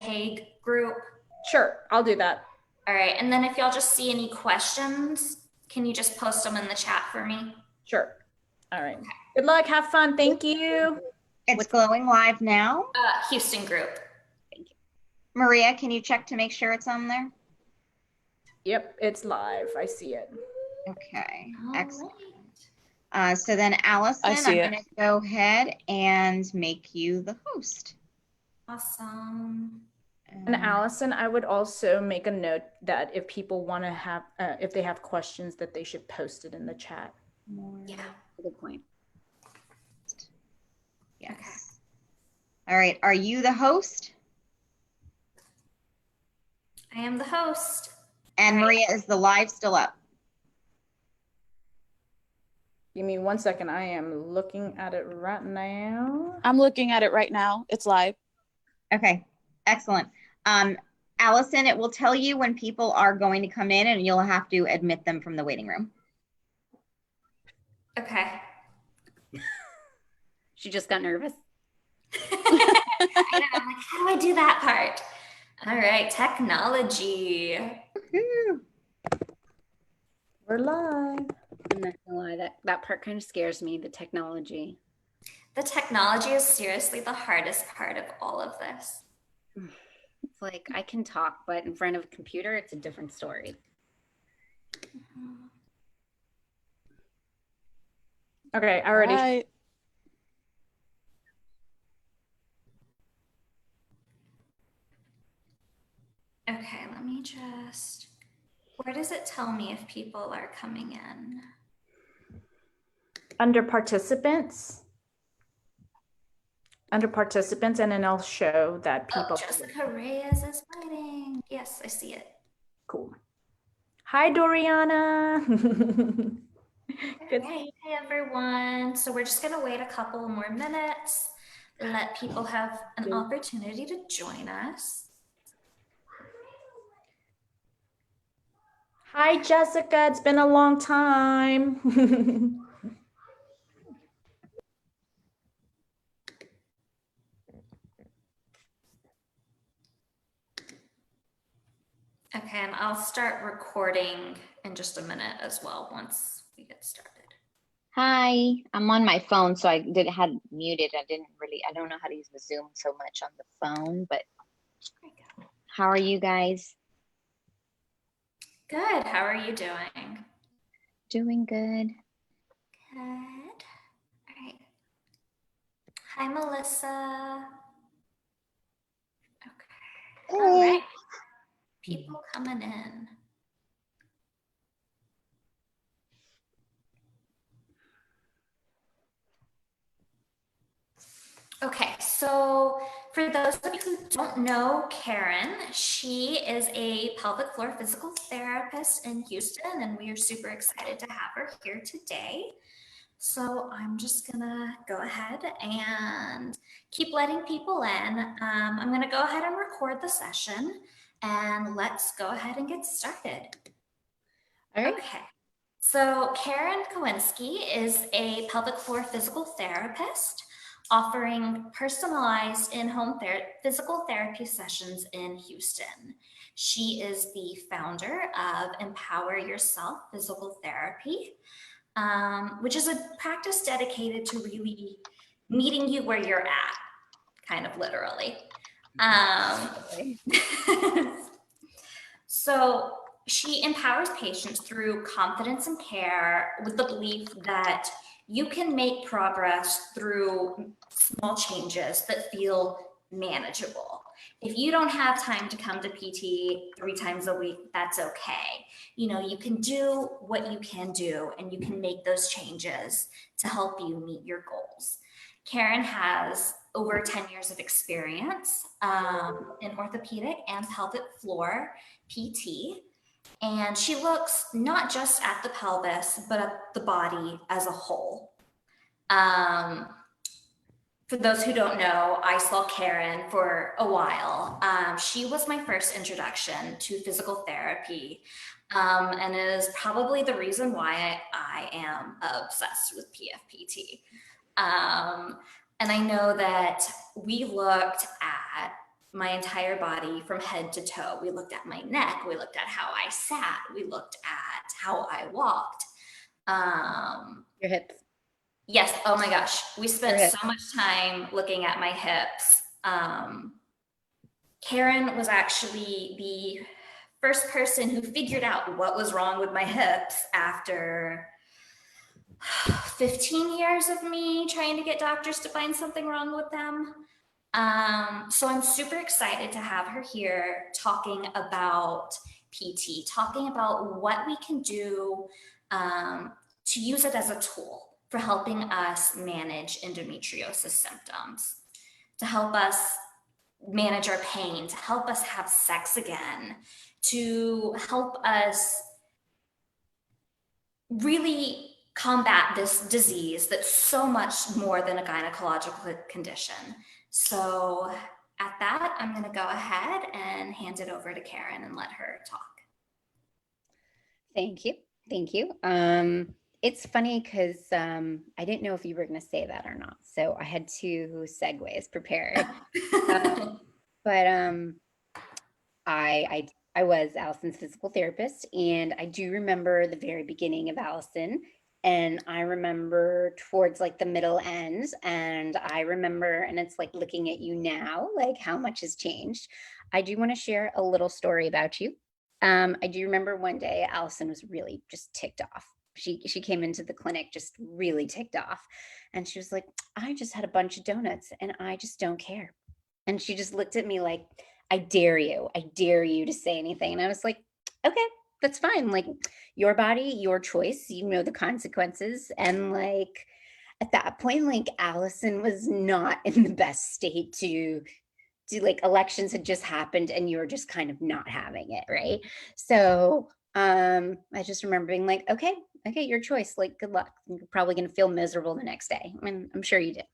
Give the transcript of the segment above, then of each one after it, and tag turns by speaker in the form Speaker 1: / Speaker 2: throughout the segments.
Speaker 1: Keg group?
Speaker 2: Sure, I'll do that.
Speaker 1: All right, and then if y'all just see any questions, can you just post them in the chat for me?
Speaker 2: Sure. All right. Good luck. Have fun. Thank you.
Speaker 3: It's glowing live now.
Speaker 1: Houston group.
Speaker 3: Thank you. Maria, can you check to make sure it's on there?
Speaker 2: Yep, it's live. I see it.
Speaker 3: Okay,
Speaker 1: All
Speaker 3: excellent.
Speaker 1: right.
Speaker 3: So then Allison, I'm going
Speaker 4: it.
Speaker 3: to go ahead and make you the host.
Speaker 1: Awesome.
Speaker 2: And Allison, I would also make a note that if people want to have, if they have questions, that they should post it in the chat.
Speaker 1: Yeah.
Speaker 4: Good point.
Speaker 3: Yes.
Speaker 1: Okay.
Speaker 3: All right, are you the host?
Speaker 1: I am the host.
Speaker 3: And
Speaker 1: All right.
Speaker 3: Maria, is the live still up?
Speaker 2: Give me 1 second. I am looking at it right now.
Speaker 4: I'm looking at it right now. It's live.
Speaker 3: Okay, excellent. Allison, it will tell you when people are going to come in and you'll have to admit them from the waiting room.
Speaker 1: Okay.
Speaker 4: She just got nervous.
Speaker 1: I know, I'm like, how do I do that part? All right, technology.
Speaker 3: Woo-hoo.
Speaker 2: We're live.
Speaker 4: I'm not gonna lie, that part kind of scares me, the technology.
Speaker 1: The technology is seriously the hardest part of all of this.
Speaker 4: It's like I can talk, but in front of a computer, it's a different story.
Speaker 2: Okay, I already.
Speaker 4: Right.
Speaker 1: Okay, let me just, where does it tell me if people are coming in?
Speaker 2: Under participants. And then it'll show that people.
Speaker 1: Oh, Jessica Reyes is waiting. Yes, I see it.
Speaker 2: Cool. Hi, Doriana. Good.
Speaker 1: Hey everyone. So we're just gonna wait a couple more minutes, let people have an opportunity to join us.
Speaker 2: Hi, Jessica. It's been a long time.
Speaker 1: Okay, and I'll start recording in just a minute as well once we get started.
Speaker 5: Hi, I'm on my phone, so I had muted. I don't know how to use the Zoom so much on the phone, but how are you guys?
Speaker 1: Good. How are you doing?
Speaker 5: Doing good.
Speaker 1: Good. All right. Hi, Melissa. Okay.
Speaker 5: Hey.
Speaker 1: All right. People coming in. Okay, so for those of you who don't know Karen, she is a pelvic floor physical therapist in Houston, and we are super excited to have her here today. So I'm just gonna go ahead and keep letting people in. I'm gonna go ahead and record the session, and let's go ahead and get started.
Speaker 4: All right.
Speaker 1: Okay. So Karen Kowinski is a pelvic floor physical therapist offering personalized in-home physical therapy sessions in Houston. She is the founder of Empower Yourself Physical Therapy, which is a practice dedicated to really meeting you where you're at, kind of literally. So she empowers patients through confidence and care with the belief that you can make progress through small changes that feel manageable. If you don't have time to come to PT 3 times a week, that's okay. You know, you can do what you can do, and you can make those changes to help you meet your goals. Karen has over 10 years of experience in orthopedic and pelvic floor PT. And she looks not just at the pelvis, but at the body as a whole. For those who don't know, I saw Karen for a while. She was my first introduction to physical therapy, and is probably the reason why I am obsessed with PFPT. And I know that we looked at my entire body from head to toe. We looked at my neck. We looked at how I sat. We looked at how I walked.
Speaker 4: Your hips.
Speaker 1: Yes. Oh my gosh. We spent
Speaker 4: Your
Speaker 1: so much time looking at my hips. Karen was actually the first person who figured out what was wrong with my hips after 15 years of me trying to get doctors to find something wrong with them. So I'm super excited to have her here talking about PT, talking about what we can do to use it as a tool for helping us manage endometriosis symptoms, to help us manage our pain, to help us have sex again, to help us really combat this disease that's so much more than a gynecological condition. So at that, I'm going to go ahead and hand it over to Karen and let her talk.
Speaker 4: Thank you. Thank you. It's funny because I didn't know if you were going to say that or not. So I had two segues prepared. But I was Allison's physical therapist, and I do remember the very beginning of Allison, and I remember towards like the middle end, and I remember, and it's like looking at you now, like how much has changed. I do want to share a little story about you. I do remember one day Allison was really just ticked off. She came into the clinic just really ticked off, and she was like, I just had a bunch of donuts and I just don't care. And she just looked at me like, I dare you to say anything. And I was like, okay, that's fine. Like, your body, your choice, you know the consequences. And like at that point, like Allison was not in the best state to do, like elections had just happened and you were just kind of not having it, right? So I just remember being like, okay, your choice. Like, good luck. You're probably gonna feel miserable the next day. I mean, I'm sure you did.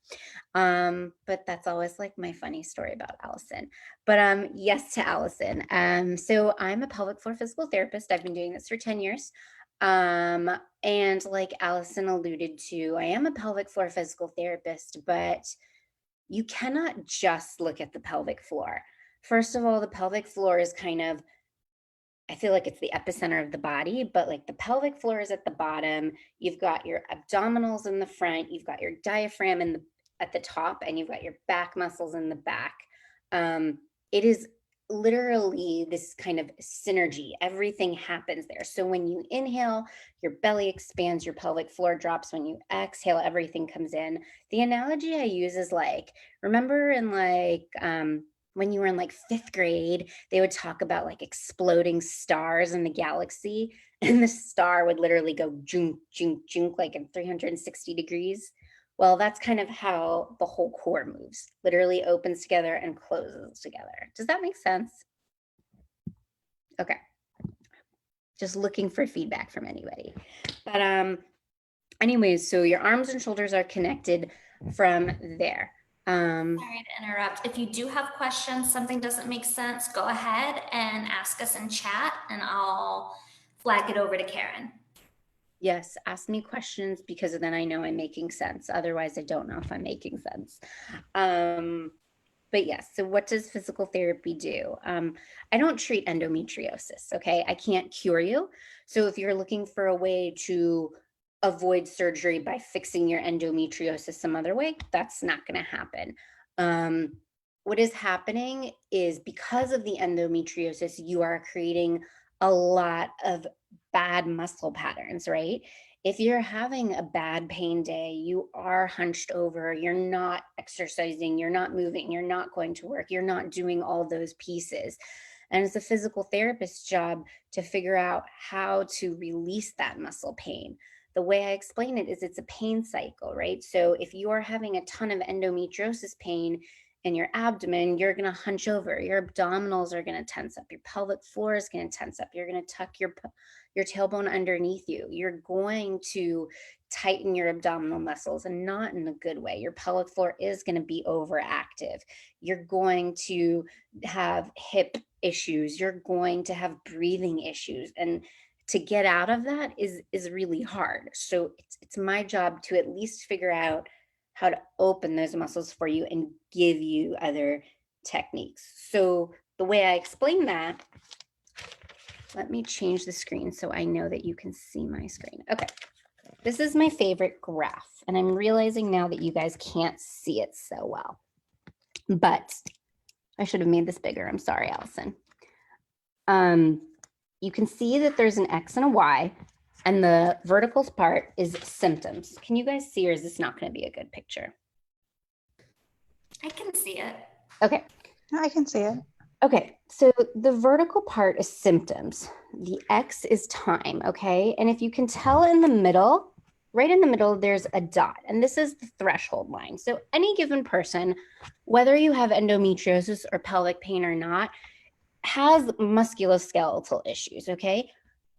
Speaker 4: But that's always like my funny story about Allison. But yes to Allison. So I'm a pelvic floor physical therapist. I've been doing this for 10 years. And like Allison alluded to, I am a pelvic floor physical therapist, but you cannot just look at the pelvic floor. First of all, the pelvic floor is kind of, I feel like it's the epicenter of the body, but like the pelvic floor is at the bottom. You've got your abdominals in the front, you've got your diaphragm at the top, and you've got your back muscles in the back. It is literally this kind of synergy. Everything happens there. So when you inhale, your belly expands, your pelvic floor drops. When you exhale, everything comes in. The analogy I use is like, remember in like, when you were in like 5th grade, they would talk about like exploding stars in the galaxy, and the star would literally go junk, junk, junk, like in 360 degrees. Well, that's kind of how the whole core moves, literally opens together and closes together. Does that make sense? Okay. Just looking for feedback from anybody. But anyways, so your arms and shoulders are connected from there.
Speaker 1: Sorry to interrupt. If you do have questions, something doesn't make sense, go ahead and ask us in chat and I'll flag it over to Karen.
Speaker 4: Yes, ask me questions because then I know I'm making sense. Otherwise, I don't know if I'm making sense. But yes, so what does physical therapy do? I don't treat endometriosis, okay? I can't cure you. So if you're looking for a way to avoid surgery by fixing your endometriosis some other way, that's not going to happen. What is happening is because of the endometriosis, you are creating a lot of bad muscle patterns, right? If you're having a bad pain day, you are hunched over, you're not exercising, you're not moving, you're not going to work, you're not doing all those pieces. And it's a physical therapist's job to figure out how to release that muscle pain. The way I explain it is it's a pain cycle, right? So if you are having a ton of endometriosis pain in your abdomen, you're going to hunch over, your abdominals are going to tense up, your pelvic floor is going to tense up, you're going to tuck your tailbone underneath you, you're going to tighten your abdominal muscles, and not in a good way. Your pelvic floor is going to be overactive. You're going to have hip issues, you're going to have breathing issues, and to get out of that is really hard. So it's my job to at least figure out how to open those muscles for you and give you other techniques. So the way I explain that, let me change the screen so I know that you can see my screen. Okay, this is my favorite graph, and I'm realizing now that you guys can't see it so well, but I should have made this bigger. I'm sorry, Allison. You can see that there's an X and a Y, and the vertical part is symptoms. Can you guys see, or is this not going to be a good picture?
Speaker 1: I can see it.
Speaker 4: Okay.
Speaker 6: I can see it.
Speaker 4: Okay, so the vertical part is symptoms. The X is time, okay? And if you can tell in the middle, right in the middle, there's a dot, and this is the threshold line. So any given person, whether you have endometriosis or pelvic pain or not, has musculoskeletal issues, okay?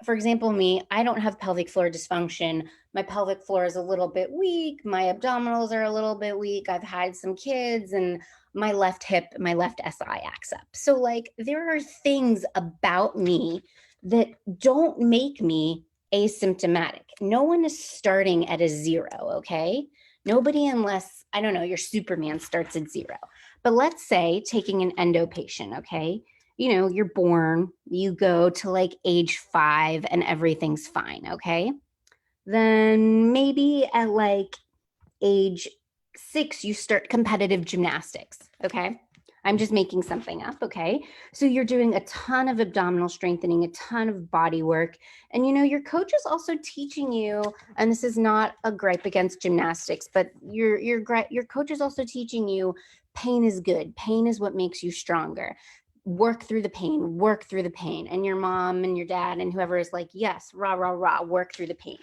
Speaker 4: For example, me, I don't have pelvic floor dysfunction. My pelvic floor is a little bit weak. My abdominals are a little bit weak. I've had some kids, and my left hip, my left SI acts up. So like there are things about me that don't make me asymptomatic. No one is starting at a 0, okay? Nobody, unless, I don't know, your Superman starts at 0. But let's say taking an endo patient, okay? You know, you're born, you go to like age 5 and everything's fine, okay? Then maybe at like age 6, you start competitive gymnastics, okay? I'm just making something up, okay? So you're doing a ton of abdominal strengthening, a ton of body work. And you know, your coach is also teaching you, and this is not a gripe against gymnastics, but your coach is also teaching you pain is good. Pain is what makes you stronger. Work through the pain, work through the pain. And your mom and your dad and whoever is like, yes, rah, rah, rah, work through the pain.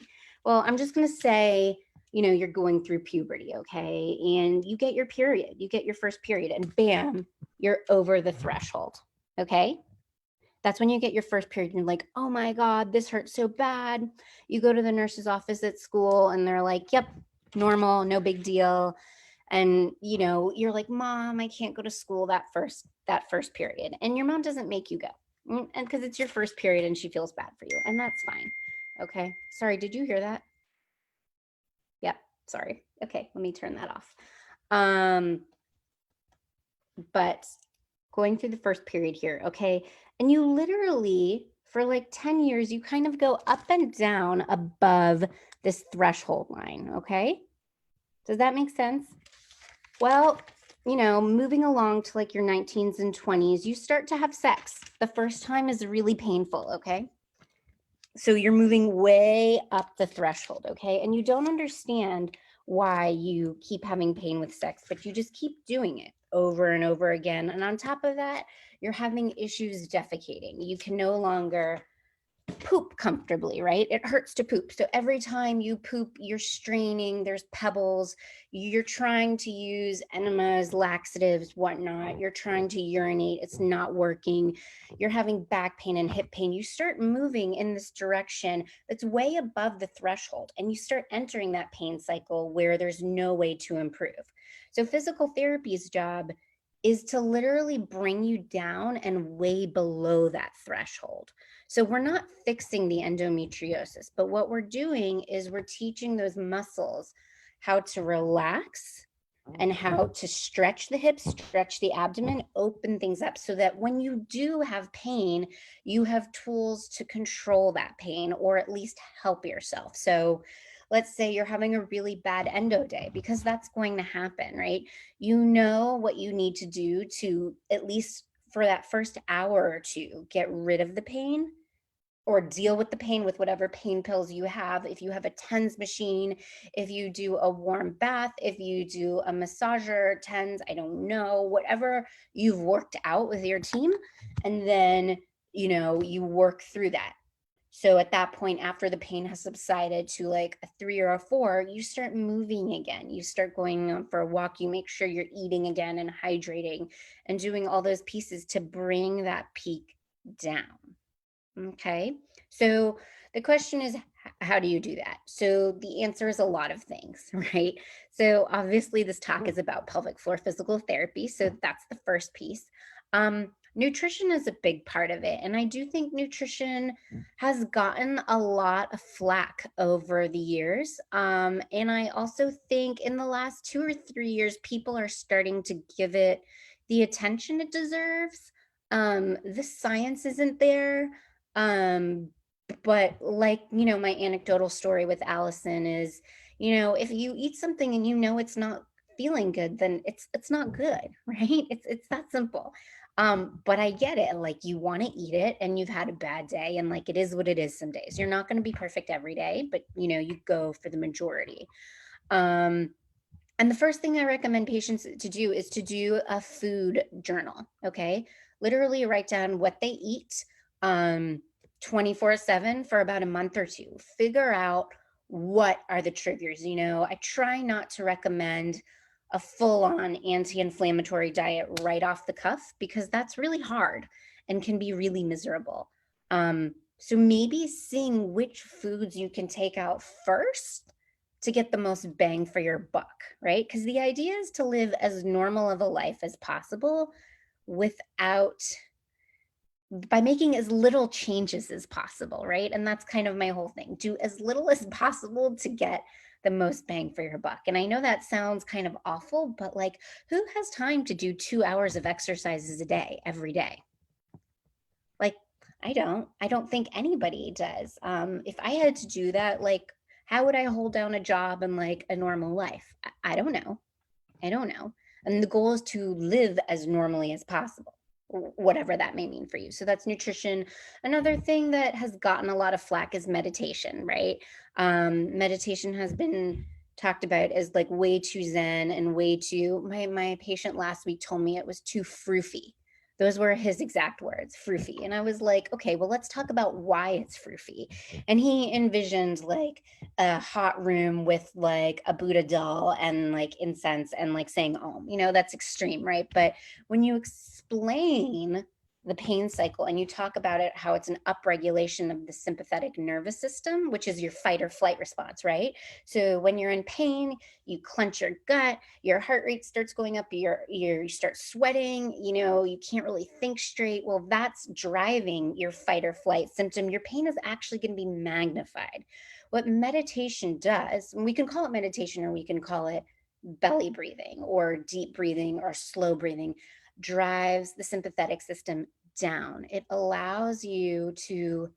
Speaker 4: Well, I'm just gonna say, you know, you're going through puberty, okay? And you get your period, you get your first period, and bam, you're over the threshold, okay? That's when you get your first period and you're like, oh my God, this hurts so bad. You go to the nurse's office at school and they're like, yep, normal, no big deal. And you know, you're like, Mom, I can't go to school that first period. And your mom doesn't make you go. And because it's your first period and she feels bad for you. And that's fine. Okay. Sorry, did you hear that? Yep, sorry. Okay, let me turn that off. But going through the first period here, okay? And you literally, for like 10 years, you kind of go up and down above this threshold line, okay? Does that make sense? Well, you know, moving along to like your 19s and 20s, you start to have sex. The first time is really painful, okay? So you're moving way up the threshold, okay? And you don't understand why you keep having pain with sex, but you just keep doing it over and over again. And on top of that, you're having issues defecating. You can no longer poop comfortably, right? It hurts to poop. So every time you poop, you're straining, there's pebbles, you're trying to use enemas, laxatives, whatnot. You're trying to urinate, it's not working. You're having back pain and hip pain. You start moving in this direction that's way above the threshold, and you start entering that pain cycle where there's no way to improve. So physical therapy's job is to literally bring you down and way below that threshold. So we're not fixing the endometriosis, but what we're doing is we're teaching those muscles how to relax and how to stretch the hips, stretch the abdomen, open things up so that when you do have pain, you have tools to control that pain or at least help yourself. So let's say you're having a really bad endo day, because that's going to happen, right? You know what you need to do to, at least for that first hour or two, get rid of the pain or deal with the pain with whatever pain pills you have. If you have a TENS machine, if you do a warm bath, if you do a massager, TENS, I don't know, whatever you've worked out with your team. And then, you know, you work through that. So at that point, after the pain has subsided to like a 3 or a 4, you start moving again. You start going for a walk. You make sure you're eating again and hydrating and doing all those pieces to bring that peak down. Okay, so the question is, how do you do that? So the answer is a lot of things, right? So obviously this talk is about pelvic floor physical therapy. So that's the first piece. Nutrition is a big part of it. And I do think nutrition has gotten a lot of flack over the years. And I also think in the last 2 or 3 years, people are starting to give it the attention it deserves. The science isn't there. But like, you know, my anecdotal story with Allison is, you know, if you eat something and you know it's not feeling good, then it's not good, right? It's that simple. But I get it. Like, you want to eat it and you've had a bad day, and like, it is what it is some days. You're not going to be perfect every day, but you know, you go for the majority. And the first thing I recommend patients to do is to do a food journal. Okay. Literally write down what they eat 24/7 for about a month or two. Figure out what are the triggers. You know, I try not to recommend a full-on anti-inflammatory diet right off the cuff, because that's really hard and can be really miserable. So maybe seeing which foods you can take out first to get the most bang for your buck, right? Because the idea is to live as normal of a life as possible by making as little changes as possible, right? And that's kind of my whole thing. Do as little as possible to get the most bang for your buck. And I know that sounds kind of awful, but like, who has time to do 2 hours of exercises a day, every day? Like, I don't think anybody does. If I had to do that, like, how would I hold down a job and like a normal life? I don't know. I don't know. And the goal is to live as normally as possible, whatever that may mean for you. So that's nutrition. Another thing that has gotten a lot of flack is meditation, right? Meditation has been talked about as like way too zen and way too, my patient last week told me it was too froofy. Those were his exact words, froofy. And I was like, okay, well, let's talk about why it's froofy. And he envisioned like a hot room with like a Buddha doll and like incense and like saying Om. You know, that's extreme, right? But when you explain the pain cycle and you talk about it, how it's an upregulation of the sympathetic nervous system, which is your fight or flight response, right? So when you're in pain, you clench your gut, your heart rate starts going up, you start sweating, you know, you can't really think straight. Well, that's driving your fight or flight symptom. Your pain is actually going to be magnified. What meditation does, and we can call it meditation or we can call it belly breathing or deep breathing or slow breathing, drives the sympathetic system down. It allows you to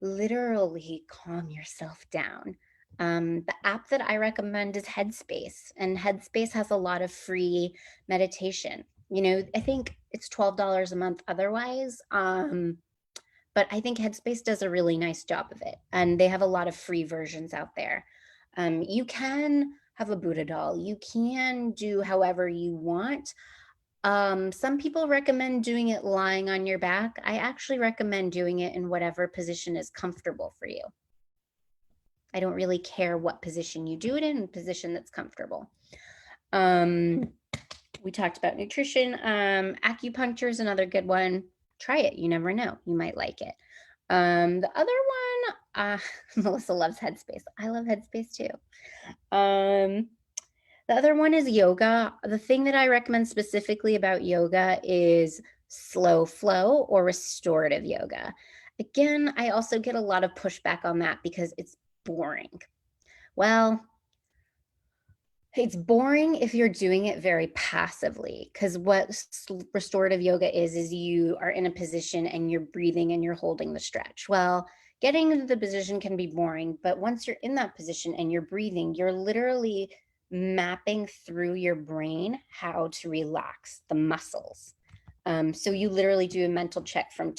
Speaker 4: literally calm yourself down. The app that I recommend is Headspace, and Headspace has a lot of free meditation. You know, I think it's $12 a month otherwise. But I think Headspace does a really nice job of it. And they have a lot of free versions out there. You can have a Buddha doll. You can do however you want. Some people recommend doing it lying on your back. I actually recommend doing it in whatever position is comfortable for you. I don't really care what position you do it in, position that's comfortable. We talked about nutrition. Acupuncture is another good one. Try it. You never know. You might like it. The other one, Melissa loves Headspace. I love Headspace too. The other one is yoga. The thing that I recommend specifically about yoga is slow flow or restorative yoga. Again, I also get a lot of pushback on that because it's boring. Well, it's boring if you're doing it very passively, because what restorative yoga is you are in a position and you're breathing and you're holding the stretch. Well, getting into the position can be boring, but once you're in that position and you're breathing, you're literally mapping through your brain how to relax the muscles. So you literally do a mental check from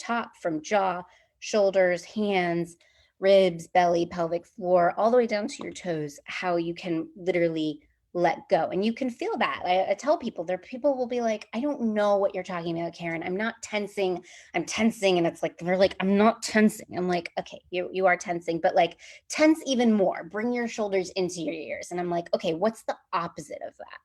Speaker 4: jaw, shoulders, hands, ribs, belly, pelvic floor, all the way down to your toes, how you can literally let go. And you can feel that. I tell people, people will be like, I don't know what you're talking about, Karen. I'm not tensing. I'm tensing. And it's like, they're like, I'm not tensing. I'm like, okay, you are tensing, but like tense even more. Bring your shoulders into your ears. And I'm like, okay, what's the opposite of that?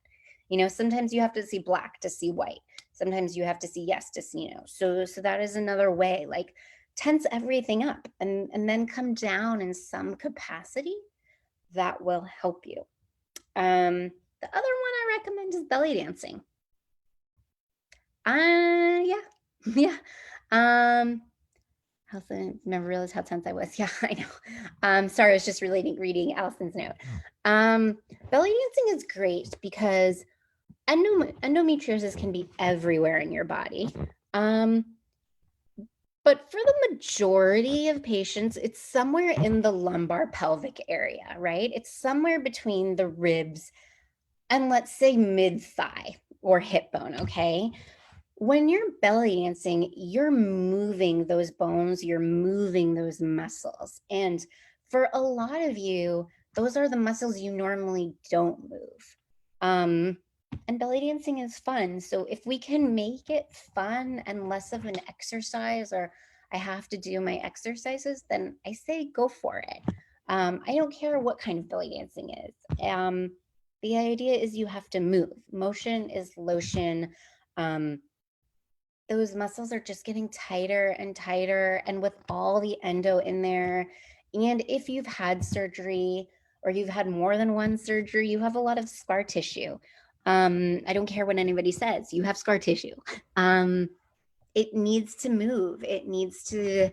Speaker 4: You know, sometimes you have to see black to see white. Sometimes you have to see yes to see no. So that is another way, like tense everything up and then come down in some capacity. That will help you. The other one I recommend is belly dancing. Yeah. Never realized how tense I was. Yeah, I know. Sorry, I was just reading Allison's note. Belly dancing is great because Endometriosis can be everywhere in your body. But for the majority of patients, it's somewhere in the lumbar pelvic area, right? It's somewhere between the ribs and let's say mid thigh or hip bone, okay? When you're belly dancing, you're moving those bones, you're moving those muscles. And for a lot of you, those are the muscles you normally don't move. And belly dancing is fun. So if we can make it fun and less of an exercise, or I have to do my exercises, then I say go for it. I don't care what kind of belly dancing is. The idea is you have to move. Motion is lotion. Those muscles are just getting tighter and tighter. And with all the endo in there, and if you've had surgery or you've had more than one surgery, you have a lot of scar tissue. I don't care what anybody says, you have scar tissue. It needs to move. It needs to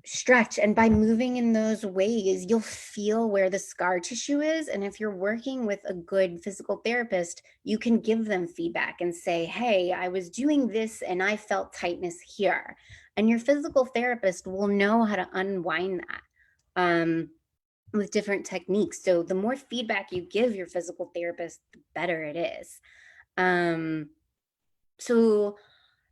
Speaker 4: stretch. And by moving in those ways, you'll feel where the scar tissue is. And if you're working with a good physical therapist, you can give them feedback and say, hey, I was doing this and I felt tightness here. And your physical therapist will know how to unwind that with different techniques. So the more feedback you give your physical therapist, the better it is. So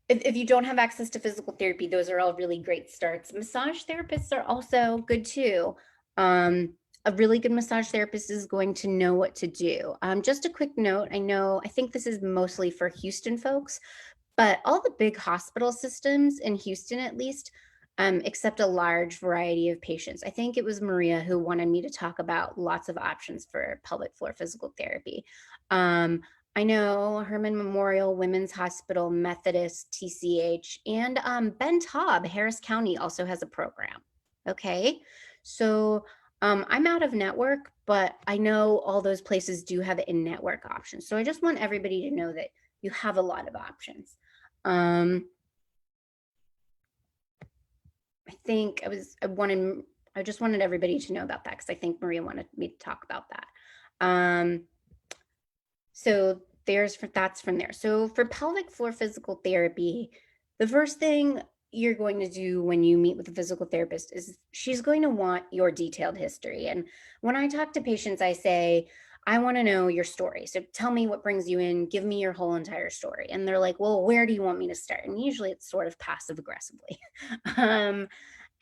Speaker 4: if you don't have access to physical therapy, those are all really great starts. Massage therapists are also good too. A really good massage therapist is going to know what to do. Just a quick note, I think this is mostly for Houston folks, but all the big hospital systems in Houston, at least, accept a large variety of patients. I think it was Maria who wanted me to talk about lots of options for pelvic floor physical therapy. I know Herman Memorial, Women's Hospital, Methodist, TCH, and Ben Taub, Harris County also has a program. Okay, so I'm out of network, but I know all those places do have in-network options. So I just want everybody to know that you have a lot of options. I just wanted everybody to know about that because I think Maria wanted me to talk about that. So that's from there. So for pelvic floor physical therapy, the first thing you're going to do when you meet with a physical therapist is she's going to want your detailed history. And when I talk to patients, I say, I want to know your story. So tell me what brings you in, give me your whole entire story. And they're like, well, where do you want me to start? And usually it's sort of passive aggressively.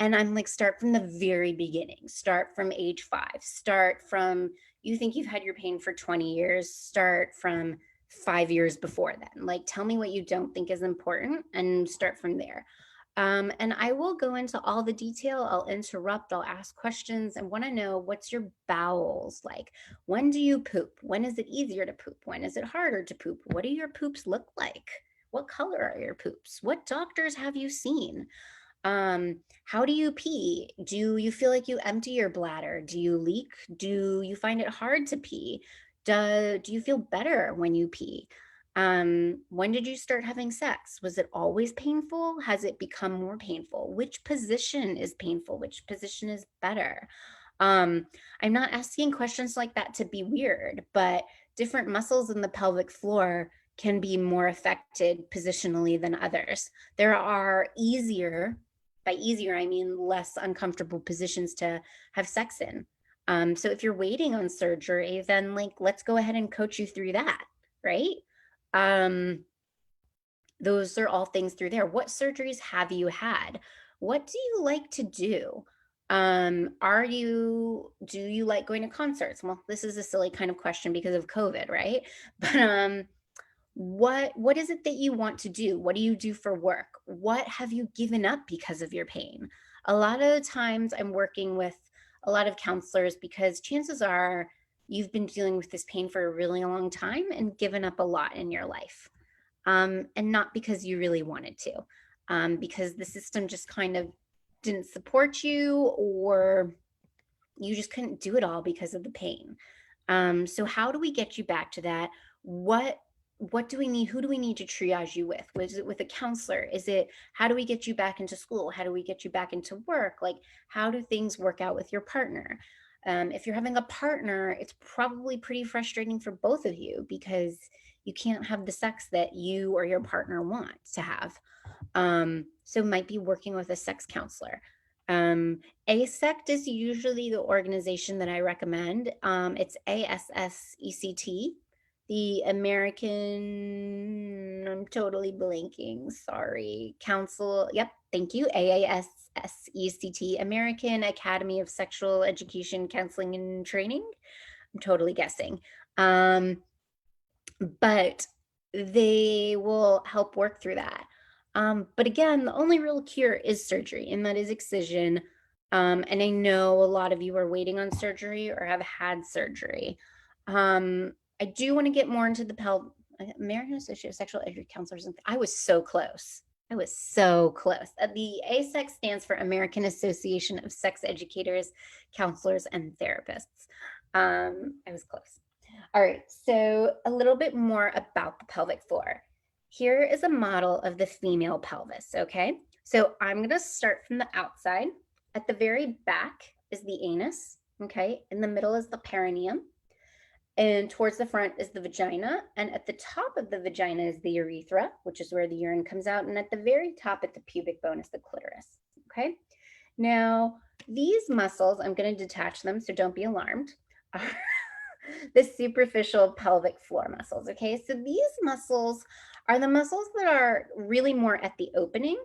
Speaker 4: And I'm like, start from the very beginning, start from age 5, start from, you think you've had your pain for 20 years, start from 5 years before then. Like, tell me what you don't think is important and start from there. And I will go into all the detail. I'll interrupt, I'll ask questions and want to know, what's your bowels like? When do you poop? When is it easier to poop? When is it harder to poop? What do your poops look like? What color are your poops? What doctors have you seen? How do you pee? Do you feel like you empty your bladder? Do you leak? Do you find it hard to pee? Do you feel better when you pee? When did you start having sex? Was it always painful? Has it become more painful? Which position is painful? Which position is better? I'm not asking questions like that to be weird, but different muscles in the pelvic floor can be more affected positionally than others. There are by easier, I mean less uncomfortable positions to have sex in. So if you're waiting on surgery, then let's go ahead and coach you through that, right? Those are all things through there. What surgeries have you had? What do you like to do? Do you like going to concerts? Well, this is a silly kind of question because of COVID, right? But what is it that you want to do? What do you do for work? What have you given up because of your pain? A lot of the times I'm working with a lot of counselors because chances are you've been dealing with this pain for a really long time and given up a lot in your life. And not because you really wanted to, because the system just kind of didn't support you, or you just couldn't do it all because of the pain. So how do we get you back to that? What do we need? Who do we need to triage you with? Was it with a counselor? How do we get you back into school? How do we get you back into work? Like, how do things work out with your partner? If you're having a partner, it's probably pretty frustrating for both of you because you can't have the sex that you or your partner want to have. So might be working with a sex counselor. ASECT is usually the organization that I recommend. It's ASSECT, the American, I'm totally blanking, sorry, Council, yep, thank you, AASSECT, American Academy of Sexual Education, Counseling and Training. I'm totally guessing. But they will help work through that. But again, the only real cure is surgery, and that is excision. And I know a lot of you are waiting on surgery or have had surgery. I do want to get more into the American Association of Sexual Education Counselors. I was so close. I was so close. The ASEC stands for American Association of Sex Educators, Counselors, and Therapists. I was close. All right, so a little bit more about the pelvic floor. Here is a model of the female pelvis, okay? So I'm gonna start from the outside. At the very back is the anus, okay? In the middle is the perineum. And towards the front is the vagina. And at the top of the vagina is the urethra, which is where the urine comes out. And at the very top at the pubic bone is the clitoris, okay? Now, these muscles, I'm gonna detach them, so don't be alarmed, are the superficial pelvic floor muscles, okay? So these muscles are the muscles that are really more at the opening.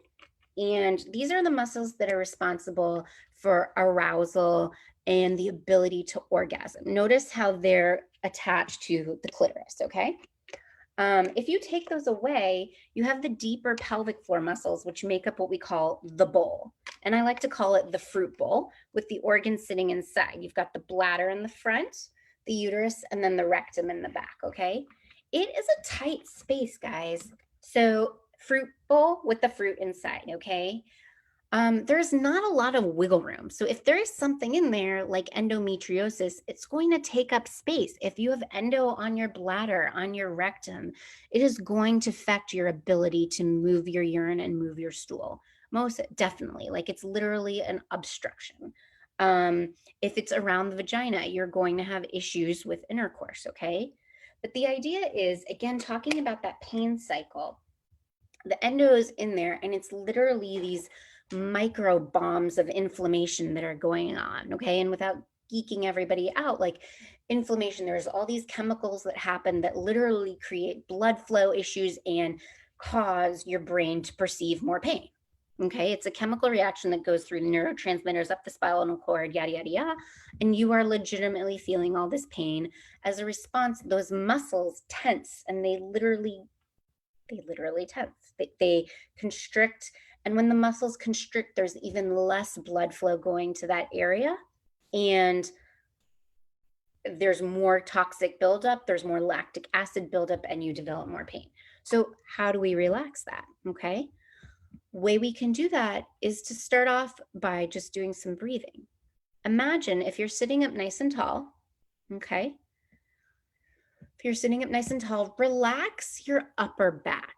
Speaker 4: And these are the muscles that are responsible for arousal and the ability to orgasm. Notice how they're attached to the clitoris, okay? If you take those away, you have the deeper pelvic floor muscles, which make up what we call the bowl. And I like to call it the fruit bowl with the organs sitting inside. You've got the bladder in the front, the uterus, and then the rectum in the back, okay? It is a tight space, guys. So fruit bowl with the fruit inside, okay? There's not a lot of wiggle room. So if there is something in there like endometriosis, it's going to take up space. If you have endo on your bladder, on your rectum, it is going to affect your ability to move your urine and move your stool. Most definitely, like it's literally an obstruction. If it's around the vagina, you're going to have issues with intercourse, okay? But the idea is, again, talking about that pain cycle, the endo is in there and it's literally these micro bombs of inflammation that are going on, okay? And without geeking everybody out, like inflammation, there's all these chemicals that happen that literally create blood flow issues and cause your brain to perceive more pain. Okay, it's a chemical reaction that goes through neurotransmitters up the spinal cord, yada, yada, yada. And you are legitimately feeling all this pain. As a response, those muscles tense and they literally tense. They constrict. And when the muscles constrict, there's even less blood flow going to that area. And there's more toxic buildup, there's more lactic acid buildup, and you develop more pain. So how do we relax that? Okay. Way we can do that is to start off by just doing some breathing. Imagine if you're sitting up nice and tall, okay? If you're sitting up nice and tall, relax your upper back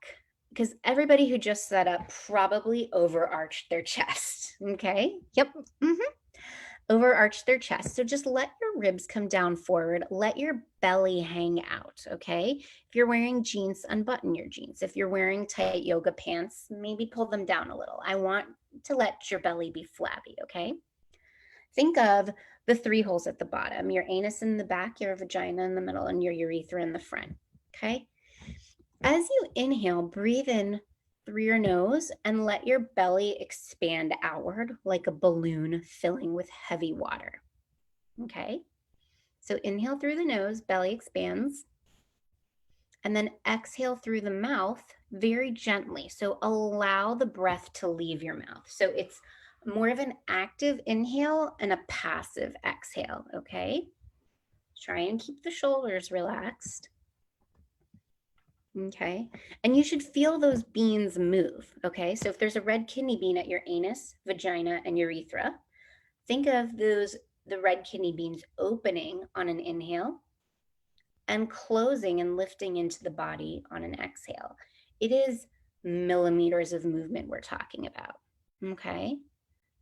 Speaker 4: because everybody who just sat up probably overarched their chest, okay? Yep, overarched their chest. So just let your ribs come down forward. Let your belly hang out, okay? If you're wearing jeans, unbutton your jeans. If you're wearing tight yoga pants, maybe pull them down a little. I want to let your belly be flabby, okay? Think of the 3 holes at the bottom, your anus in the back, your vagina in the middle, and your urethra in the front, okay? As you inhale, breathe in through your nose and let your belly expand outward like a balloon filling with heavy water. Okay, so inhale through the nose, belly expands, and then exhale through the mouth very gently. So allow the breath to leave your mouth. So it's more of an active inhale and a passive exhale, okay? Try and keep the shoulders relaxed. Okay, and you should feel those beans move, okay? So if there's a red kidney bean at your anus, vagina, and urethra, think of the red kidney beans opening on an inhale and closing and lifting into the body on an exhale. It is millimeters of movement we're talking about, okay?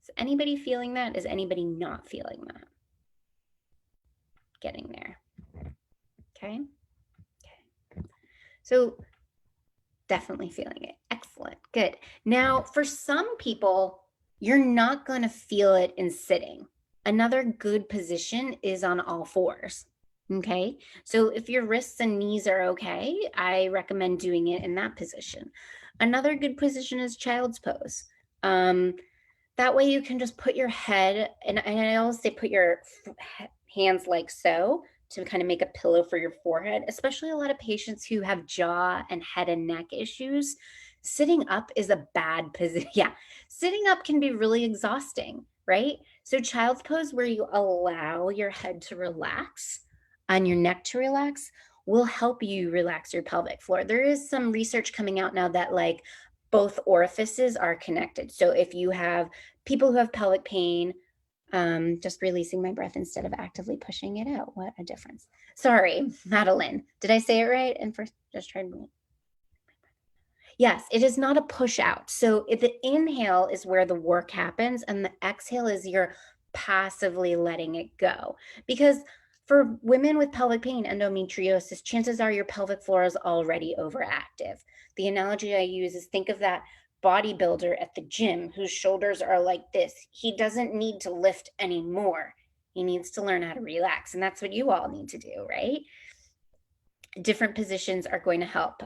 Speaker 4: Is anybody feeling that? Is anybody not feeling that? getting there. Okay. Okay. So definitely feeling it. Excellent. Good. Now, for some people, you're not going to feel it in sitting. Another good position is on all fours. Okay. So if your wrists and knees are okay, I recommend doing it in that position. Another good position is child's pose. That way you can just put your head, and I always say put your hands like so to kind of make a pillow for your forehead, especially a lot of patients who have jaw and head and neck issues. Sitting up is a bad position. Yeah, sitting up can be really exhausting, right? So child's pose, where you allow your head to relax and your neck to relax, will help you relax your pelvic floor. There is some research coming out now that like both orifices are connected. So if you have people who have pelvic pain, just releasing my breath instead of actively pushing it out. What a difference. Sorry, Madeleine. Did I say it right? And first, just try to. Yes, it is not a push out. So the inhale is where the work happens, and the exhale is you're passively letting it go. Because for women with pelvic pain, endometriosis, chances are your pelvic floor is already overactive. The analogy I use is think of that bodybuilder at the gym whose shoulders are like this. He doesn't need to lift anymore. He needs to learn how to relax. And that's what you all need to do, right? Different positions are going to help.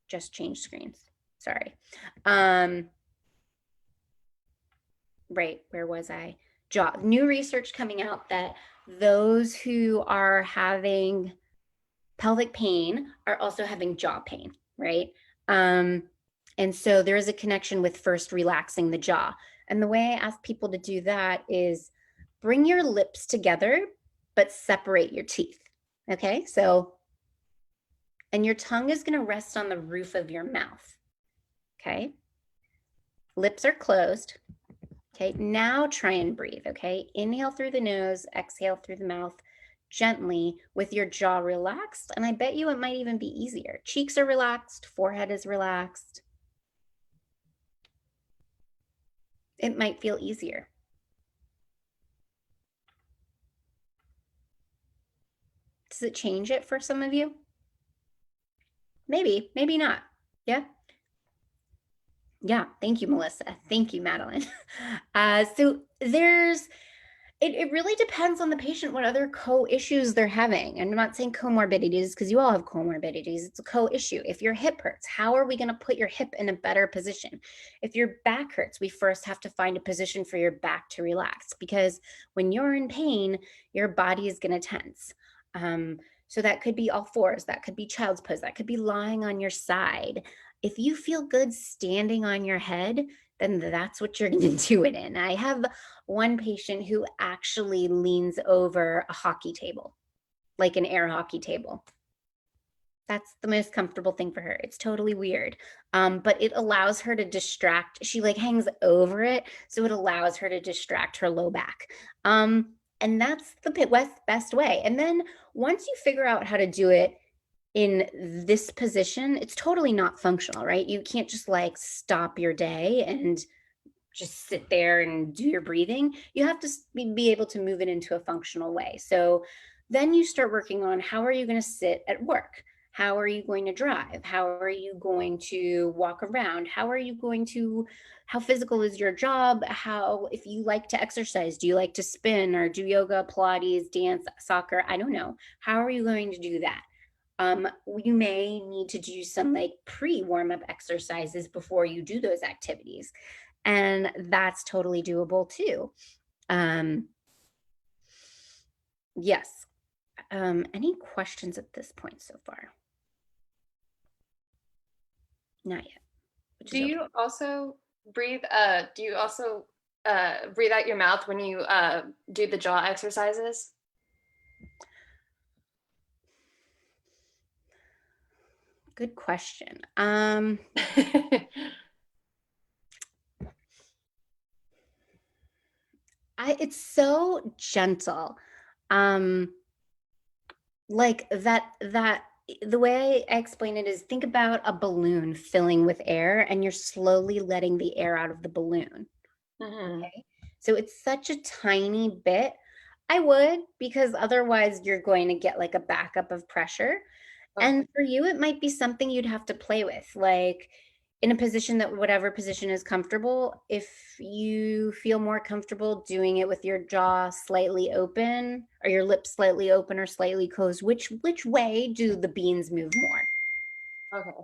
Speaker 4: Just change screens. Sorry. Right, where was I? Jaw. New research coming out that those who are having pelvic pain are also having jaw pain, right? And so there is a connection with first relaxing the jaw. And the way I ask people to do that is bring your lips together, but separate your teeth. Okay, so, and your tongue is going to rest on the roof of your mouth. Okay, lips are closed. Okay, now try and breathe. Okay, inhale through the nose, exhale through the mouth, gently with your jaw relaxed. And I bet you it might even be easier. Cheeks are relaxed, forehead is relaxed. It might feel easier. Does it change it for some of you? Maybe, maybe not. Yeah. Yeah, thank you, Melissa. Thank you, Madeleine. So it really depends on the patient what other co-issues they're having. And I'm not saying comorbidities because you all have comorbidities. It's a co-issue. If your hip hurts, how are we going to put your hip in a better position? If your back hurts, we first have to find a position for your back to relax, because when you're in pain, your body is going to tense. So that could be all fours, that could be child's pose, that could be lying on your side. If you feel good standing on your head, then that's what you're going to do it in. I have one patient who actually leans over a hockey table, like an air hockey table. That's the most comfortable thing for her. It's totally weird, but it allows her to distract. She like hangs over it, so it allows her to distract her low back. And that's the best way. And then once you figure out how to do it in this position, it's totally not functional, right? You can't just like stop your day and just sit there and do your breathing. You have to be able to move it into a functional way. So then you start working on how are you going to sit at work? How are you going to drive? How are you going to walk around? How physical is your job? If you like to exercise, do you like to spin or do yoga, Pilates, dance, soccer? I don't know. How are you going to do that? You may need to do some like pre-warm-up exercises before you do those activities. And that's totally doable too. Yes. Any questions at this point so far? Not yet.
Speaker 6: Do you also breathe? Do you also breathe out your mouth when you do the jaw exercises?
Speaker 4: Good question. It's so gentle. Like that the way I explain it is think about a balloon filling with air and you're slowly letting the air out of the balloon.
Speaker 6: Mm-hmm.
Speaker 4: Okay. So it's such a tiny bit, I would, because otherwise you're going to get like a backup of pressure.
Speaker 6: Okay.
Speaker 4: And for you, it might be something you'd have to play with, like in a position that whatever position is comfortable. If you feel more comfortable doing it with your jaw slightly open or your lips slightly open or slightly closed, which way do the beans move more?
Speaker 6: Okay.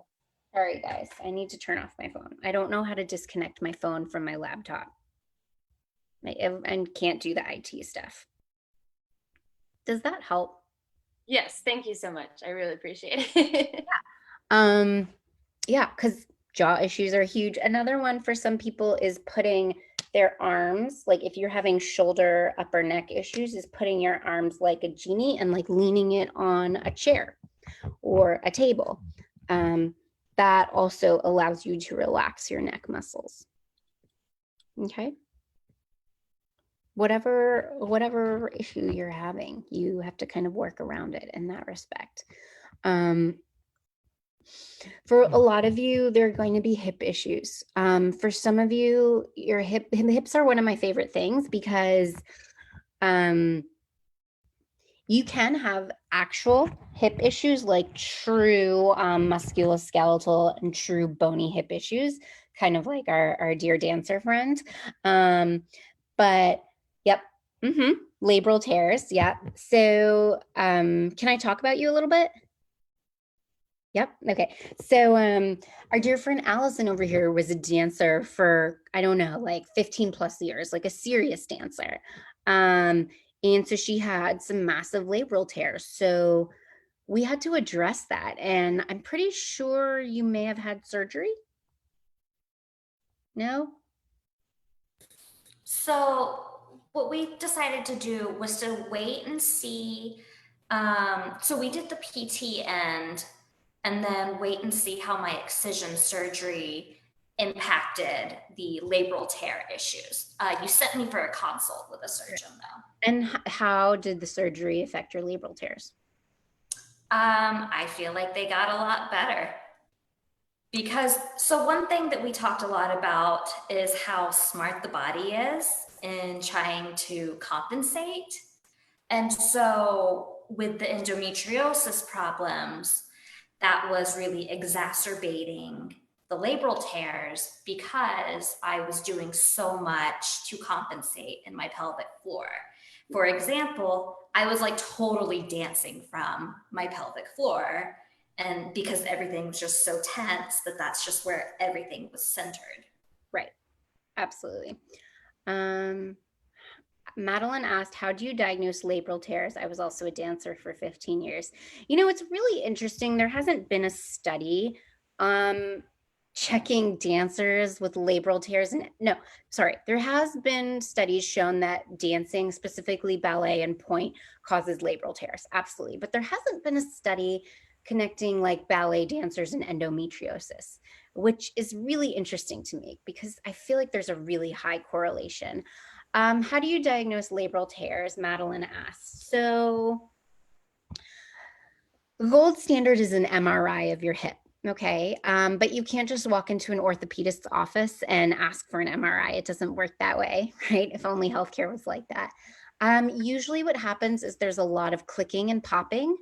Speaker 4: Sorry, guys, I need to turn off my phone. I don't know how to disconnect my phone from my laptop. And can't do the IT stuff. Does that help?
Speaker 6: Yes, thank you so much. I really appreciate it.
Speaker 4: Yeah, because jaw issues are huge. Another one for some people is putting their arms, like if you're having shoulder, upper neck issues, is putting your arms like a genie and like leaning it on a chair or a table. That also allows you to relax your neck muscles. Okay. Whatever issue you're having, you have to kind of work around it in that respect. For a lot of you, there are going to be hip issues. For some of you, your hips are one of my favorite things because you can have actual hip issues, like true musculoskeletal and true bony hip issues, kind of like our dear dancer friend. But yep, labral tears, yeah. So can I talk about you a little bit? Yep. Okay. So our dear friend Allison over here was a dancer for, I don't know, like 15 plus years, like a serious dancer. And so she had some massive labral tears. So we had to address that. And I'm pretty sure you may have had surgery. No?
Speaker 1: So what we decided to do was to wait and see. So we did the PT end and then wait and see how my excision surgery impacted the labral tear issues. You sent me for a consult with a surgeon though.
Speaker 4: And how did the surgery affect your labral tears?
Speaker 1: I feel like they got a lot better. Because, so one thing that we talked a lot about is how smart the body is in trying to compensate. And so with the endometriosis problems, that was really exacerbating the labral tears because I was doing so much to compensate in my pelvic floor. For example, I was like totally dancing from my pelvic floor. And because everything was just so tense that's just where everything was centered.
Speaker 4: Right. Absolutely. Madeleine asked, how do you diagnose labral tears? I was also a dancer for 15 years. You know, it's really interesting. There hasn't been a study checking dancers with labral tears. And no, sorry, there has been studies shown that dancing, specifically ballet and point, causes labral tears. Absolutely. But there hasn't been a study connecting like ballet dancers and endometriosis, which is really interesting to me because I feel like there's a really high correlation. How do you diagnose labral tears? Madeleine asked. So the gold standard is an MRI of your hip. Okay. But you can't just walk into an orthopedist's office and ask for an MRI. It doesn't work that way, right? If only healthcare was like that. Usually what happens is there's a lot of clicking and popping.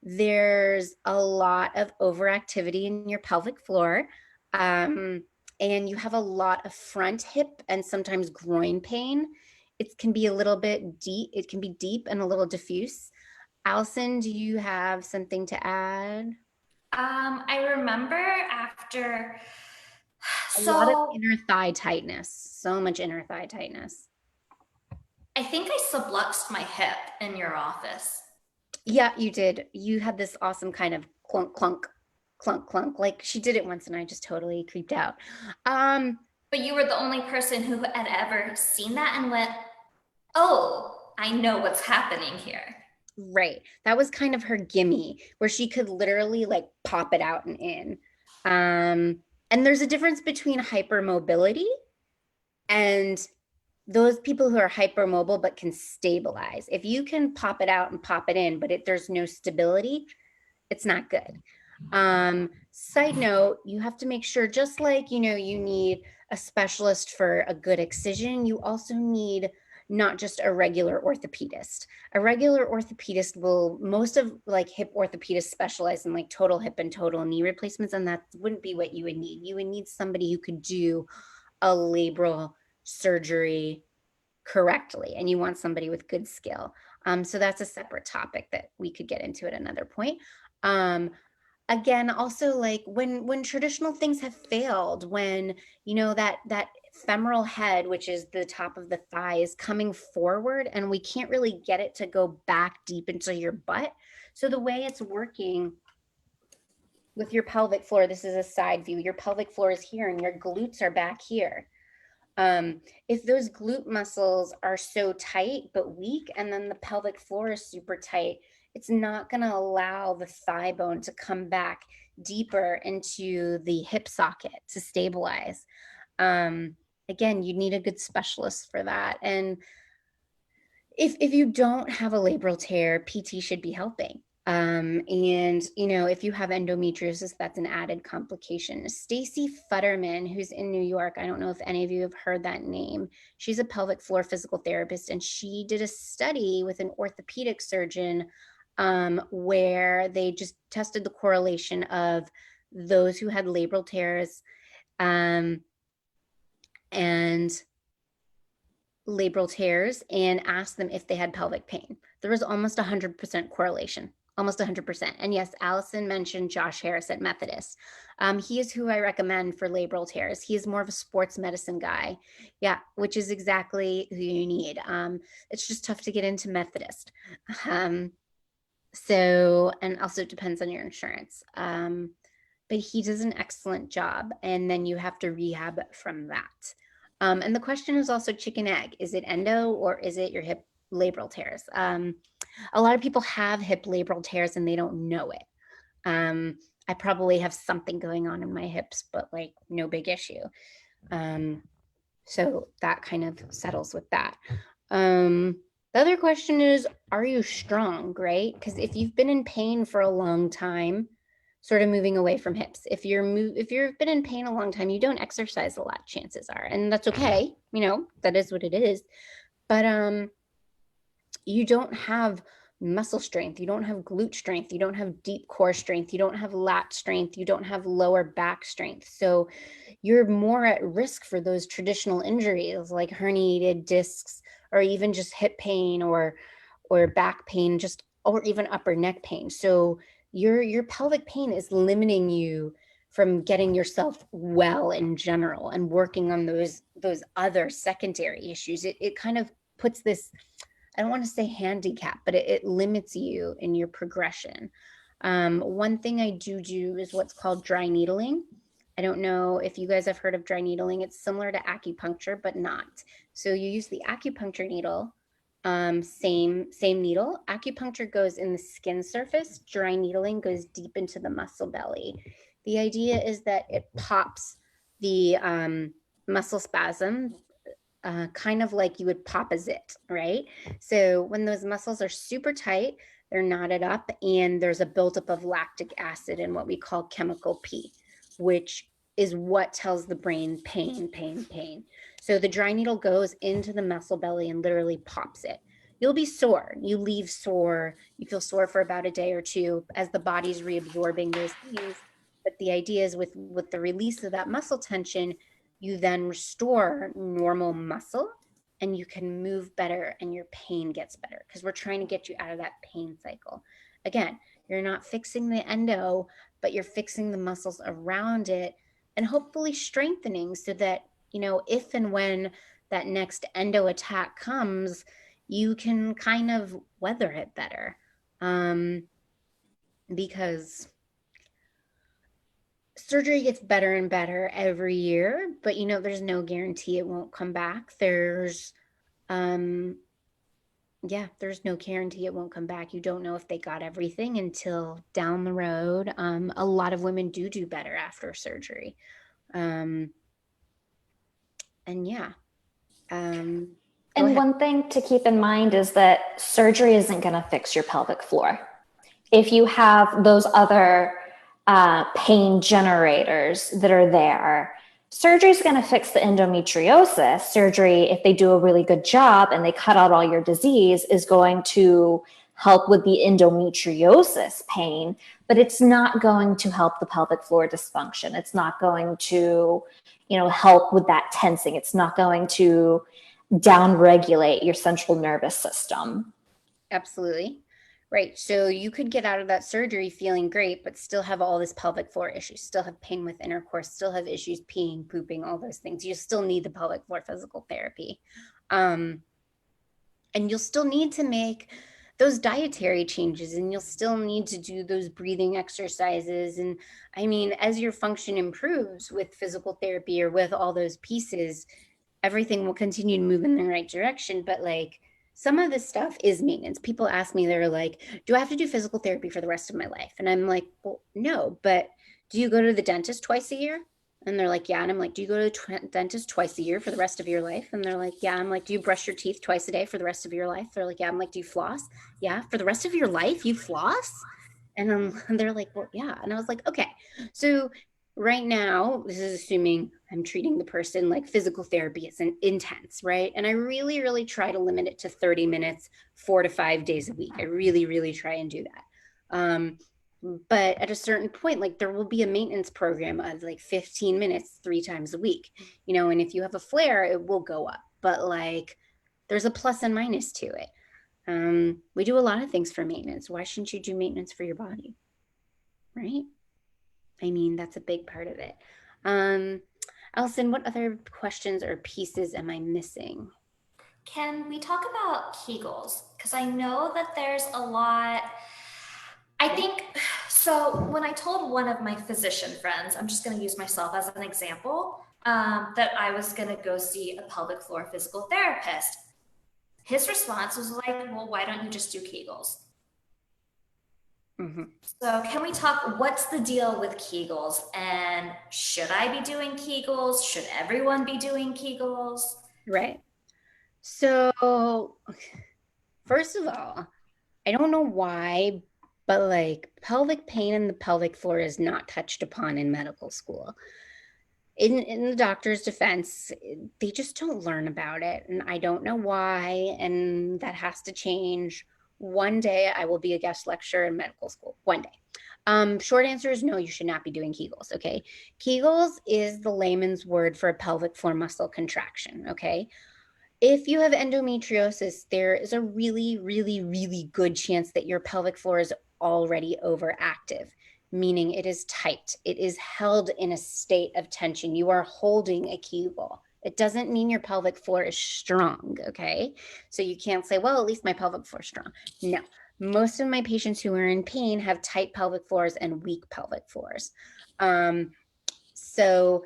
Speaker 4: There's a lot of overactivity in your pelvic floor. And you have a lot of front hip and sometimes groin pain. It can be a little bit deep. It can be deep and a little diffuse. Allison, do you have something to add?
Speaker 1: I remember after,
Speaker 4: A lot of inner thigh tightness, so much inner thigh tightness.
Speaker 1: I think I subluxed my hip in your office.
Speaker 4: Yeah, you did. You had this awesome kind of clunk, clunk, clunk, clunk. Like she did it once and I just totally creeped out.
Speaker 1: But you were the only person who had ever seen that and went, oh, I know what's happening here.
Speaker 4: Right. That was kind of her gimme where she could literally like pop it out and in. And there's a difference between hypermobility and those people who are hypermobile but can stabilize. If you can pop it out and pop it in, but there's no stability, it's not good. Side note, you have to make sure, just like, you know, you need a specialist for a good excision, you also need not just a regular orthopedist. A regular orthopedist will, most of like hip orthopedists specialize in like total hip and total knee replacements, and that wouldn't be what you would need. You would need somebody who could do a labral surgery correctly, and you want somebody with good skill. So that's a separate topic that we could get into at another point. Again, also like when traditional things have failed, when that femoral head, which is the top of the thigh, is coming forward and we can't really get it to go back deep into your butt. So the way it's working with your pelvic floor, this is a side view, your pelvic floor is here and your glutes are back here. If those glute muscles are so tight but weak, and then the pelvic floor is super tight, it's not going to allow the thigh bone to come back deeper into the hip socket to stabilize. Again, you need a good specialist for that. And if you don't have a labral tear, PT should be helping. And if you have endometriosis, that's an added complication. Stacy Futterman, who's in New York, I don't know if any of you have heard that name. She's a pelvic floor physical therapist, and she did a study with an orthopedic surgeon where they just tested the correlation of those who had labral tears and asked them if they had pelvic pain. There was almost 100% correlation, almost 100%. And yes, Allison mentioned Josh Harris at Methodist. He is who I recommend for labral tears. He is more of a sports medicine guy. Yeah, which is exactly who you need. It's just tough to get into Methodist. And also it depends on your insurance. But he does an excellent job. And then you have to rehab from that. And the question is also chicken egg. Is it endo or is it your hip labral tears? A lot of people have hip labral tears and they don't know it. I probably have something going on in my hips, but like no big issue. So that kind of settles with that. The other question is, are you strong, right? Because if you've been in pain for a long time, sort of moving away from hips. If you've been in pain a long time, you don't exercise a lot, chances are, and that's okay. That is what it is. But you don't have muscle strength. You don't have glute strength. You don't have deep core strength. You don't have lat strength. You don't have lower back strength. So you're more at risk for those traditional injuries like herniated discs, or even just hip pain or back pain, or even upper neck pain. So your pelvic pain is limiting you from getting yourself well in general and working on those other secondary issues. It kind of puts this, I don't want to say handicap, but it limits you in your progression. One thing I do is what's called dry needling. I don't know if you guys have heard of dry needling. It's similar to acupuncture, but not. So you use the acupuncture needle. Same needle. Acupuncture goes in the skin surface. Dry needling goes deep into the muscle belly. The idea is that it pops the muscle spasm, kind of like you would pop a zit, right? So when those muscles are super tight, they're knotted up, and there's a buildup of lactic acid in what we call chemical P, which is what tells the brain pain, pain, pain. So the dry needle goes into the muscle belly and literally pops it. You'll be sore. You leave sore. You feel sore for about a day or two as the body's reabsorbing those things. But the idea is with the release of that muscle tension, you then restore normal muscle and you can move better and your pain gets better, because we're trying to get you out of that pain cycle. Again, you're not fixing the endo, but you're fixing the muscles around it and hopefully strengthening so that, if and when that next endo attack comes, you can kind of weather it better. Because surgery gets better and better every year, but there's no guarantee it won't come back. There's no guarantee it won't come back. You don't know if they got everything until down the road. A lot of women do better after surgery.
Speaker 1: One thing to keep in mind is that surgery isn't going to fix your pelvic floor. If you have those other pain generators that are there, Surgery is going to fix the endometriosis. Surgery, if they do a really good job and they cut out all your disease, is going to help with the endometriosis pain, but it's not going to help the pelvic floor dysfunction. It's not going to, help with that tensing. It's not going to downregulate your central nervous system.
Speaker 4: Absolutely. Right. So you could get out of that surgery feeling great, but still have all this pelvic floor issues, still have pain with intercourse, still have issues peeing, pooping, all those things. You still need the pelvic floor physical therapy. And you'll still need to make those dietary changes, and you'll still need to do those breathing exercises. And I mean, as your function improves with physical therapy or with all those pieces, everything will continue to move in the right direction. But like, some of this stuff is maintenance. People ask me, they're like, do I have to do physical therapy for the rest of my life? And I'm like, well, no, but do you go to the dentist twice a year? And they're like, yeah. And I'm like, do you go to the dentist twice a year for the rest of your life? And they're like, yeah. I'm like, do you brush your teeth twice a day for the rest of your life? They're like, yeah. I'm like, do you floss? Yeah. For the rest of your life, you floss? And they're like, well, yeah. And I was like, okay. So right now, this is assuming I'm treating the person like physical therapy is intense, right? And I really, really try to limit it to 30 minutes, 4 to 5 days a week. I really, really try and do that. But at a certain point, like there will be a maintenance program of like 15 minutes, 3 times a week, and if you have a flare, it will go up, but like there's a plus and minus to it. We do a lot of things for maintenance. Why shouldn't you do maintenance for your body? Right? I mean, that's a big part of it. Allison, what other questions or pieces am I missing?
Speaker 1: Can we talk about Kegels? Because I know that there's a lot. I think, so when I told one of my physician friends, I'm just going to use myself as an example, that I was going to go see a pelvic floor physical therapist, his response was like, well, why don't you just do Kegels?
Speaker 4: Mm-hmm.
Speaker 1: So can we talk, what's the deal with Kegels, and should I be doing Kegels? Should everyone be doing Kegels?
Speaker 4: Right. So first of all, I don't know why, but like pelvic pain in the pelvic floor is not touched upon in medical school. In the doctor's defense, they just don't learn about it. And I don't know why. And that has to change. One day I will be a guest lecturer in medical school. One day. Short answer is no, you should not be doing Kegels. Okay. Kegels is the layman's word for a pelvic floor muscle contraction. Okay. If you have endometriosis, there is a really, really, really good chance that your pelvic floor is already overactive, meaning it is tight. It is held in a state of tension. You are holding a Kegel. It doesn't mean your pelvic floor is strong, okay? So you can't say, well, at least my pelvic floor is strong. No, most of my patients who are in pain have tight pelvic floors and weak pelvic floors. So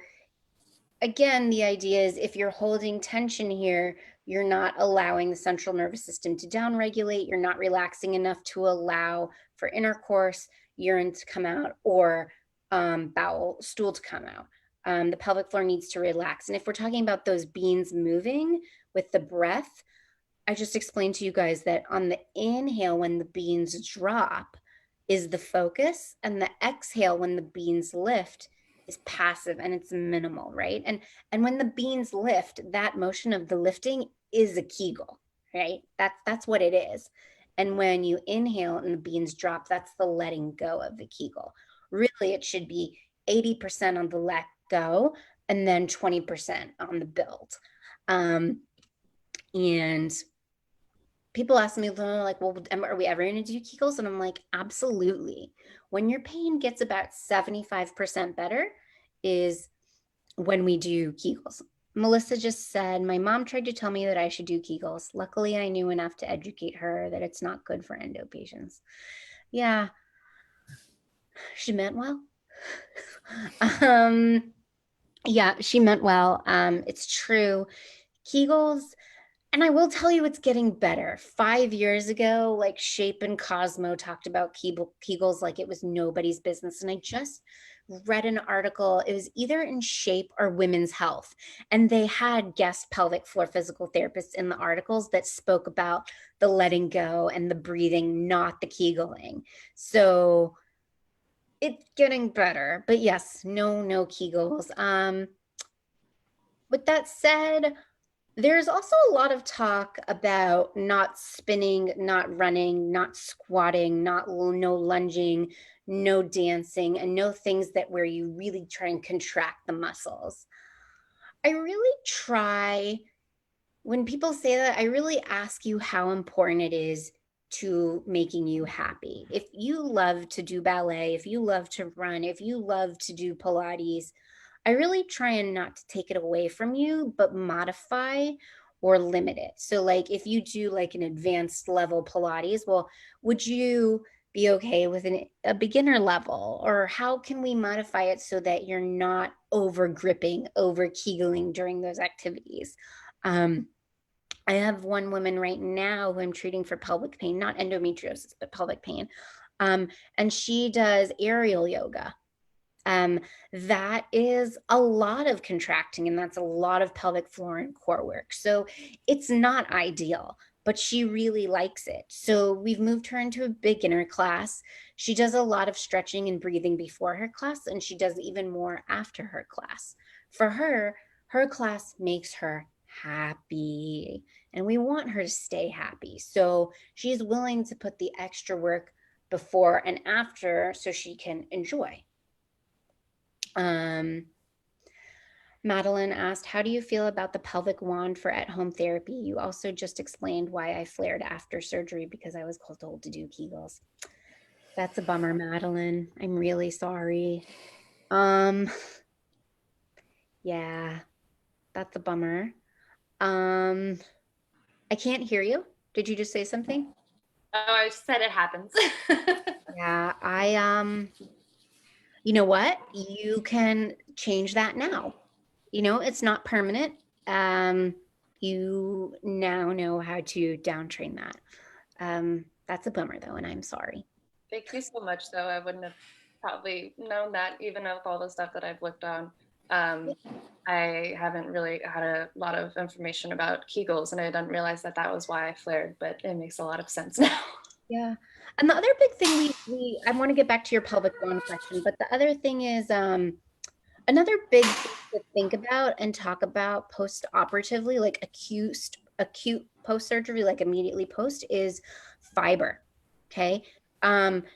Speaker 4: again, the idea is if you're holding tension here, you're not allowing the central nervous system to downregulate. You're not relaxing enough to allow for intercourse, urine to come out, or bowel, stool to come out. The pelvic floor needs to relax. And if we're talking about those beans moving with the breath, I just explained to you guys that on the inhale, when the beans drop, is the focus, and the exhale, when the beans lift, is passive and it's minimal, right? And when the beans lift, that motion of the lifting is a Kegel, right? That's what it is. And when you inhale and the beans drop, that's the letting go of the Kegel. Really, it should be 80% on the let go and then 20% on the build. And people ask me, like, well, are we ever going to do Kegels? And I'm like, absolutely. When your pain gets about 75% better is when we do Kegels. Melissa just said, my mom tried to tell me that I should do Kegels. Luckily, I knew enough to educate her that it's not good for endo patients. Yeah, she meant well. Yeah, she meant well. It's true. Kegels, and I will tell you, it's getting better. 5 years ago, like Shape and Cosmo talked about Kegels like it was nobody's business. And I just read an article, it was either in Shape or Women's Health, and they had guest pelvic floor physical therapists in the articles that spoke about the letting go and the breathing, not the Kegeling. So it's getting better, but yes, no Kegels. With that said, there's also a lot of talk about not spinning, not running, not squatting, no lunging, no dancing, and no things that where you really try and contract the muscles. I really try, when people say that, I really ask you how important it is to making you happy. If you love to do ballet, if you love to run, if you love to do Pilates, I really try and not to take it away from you, but modify or limit it. So like if you do like an advanced level Pilates, well, would you be okay with a beginner level? Or how can we modify it so that you're not over gripping, over Kegeling during those activities? I have one woman right now who I'm treating for pelvic pain, not endometriosis, but pelvic pain. And she does aerial yoga. That is a lot of contracting, and that's a lot of pelvic floor and core work. So it's not ideal, but she really likes it. So we've moved her into a beginner class. She does a lot of stretching and breathing before her class, and she does even more after her class. For her, her class makes her happy, and we want her to stay happy. So she's willing to put the extra work before and after so she can enjoy. Madeleine asked, how do you feel about the pelvic wand for at-home therapy? You also just explained why I flared after surgery because I was told to do Kegels. That's a bummer, Madeleine. I'm really sorry. Yeah, that's a bummer. I can't hear you. Did you just say something?
Speaker 6: Oh, I said it happens.
Speaker 4: Yeah, you know what? You can change that now. You know, it's not permanent. You now know how to downtrain that. That's a bummer though, and I'm sorry.
Speaker 6: Thank you so much, though. I wouldn't have probably known that, even with all the stuff that I've looked on. I haven't really had a lot of information about Kegels, and I didn't realize that that was why I flared, but it makes a lot of sense now.
Speaker 4: Yeah. And the other big thing I want to get back to your pelvic bone question, but the other thing is another big thing to think about and talk about post-operatively, like acute post-surgery, like immediately post, is fiber. Okay.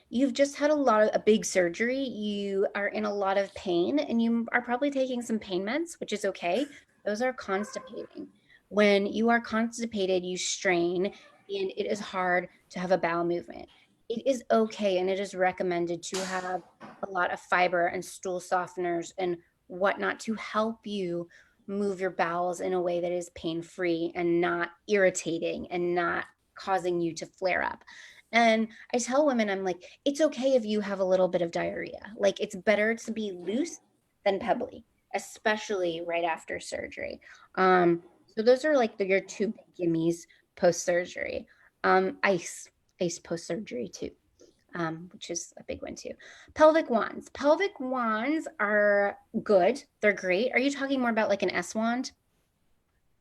Speaker 4: You've just had a big surgery. You are in a lot of pain, and you are probably taking some pain meds, which is okay. Those are constipating. When you are constipated, you strain, and it is hard to have a bowel movement. It is okay, and it is recommended to have a lot of fiber and stool softeners and whatnot to help you move your bowels in a way that is pain-free and not irritating and not causing you to flare up. And I tell women, I'm like, it's okay if you have a little bit of diarrhea. Like, it's better to be loose than pebbly, especially right after surgery. So those are like your two big gimmies post-surgery. Ice post-surgery too. Which is a big one too. Pelvic wands. Pelvic wands are good. They're great. Are you talking more about like an S wand?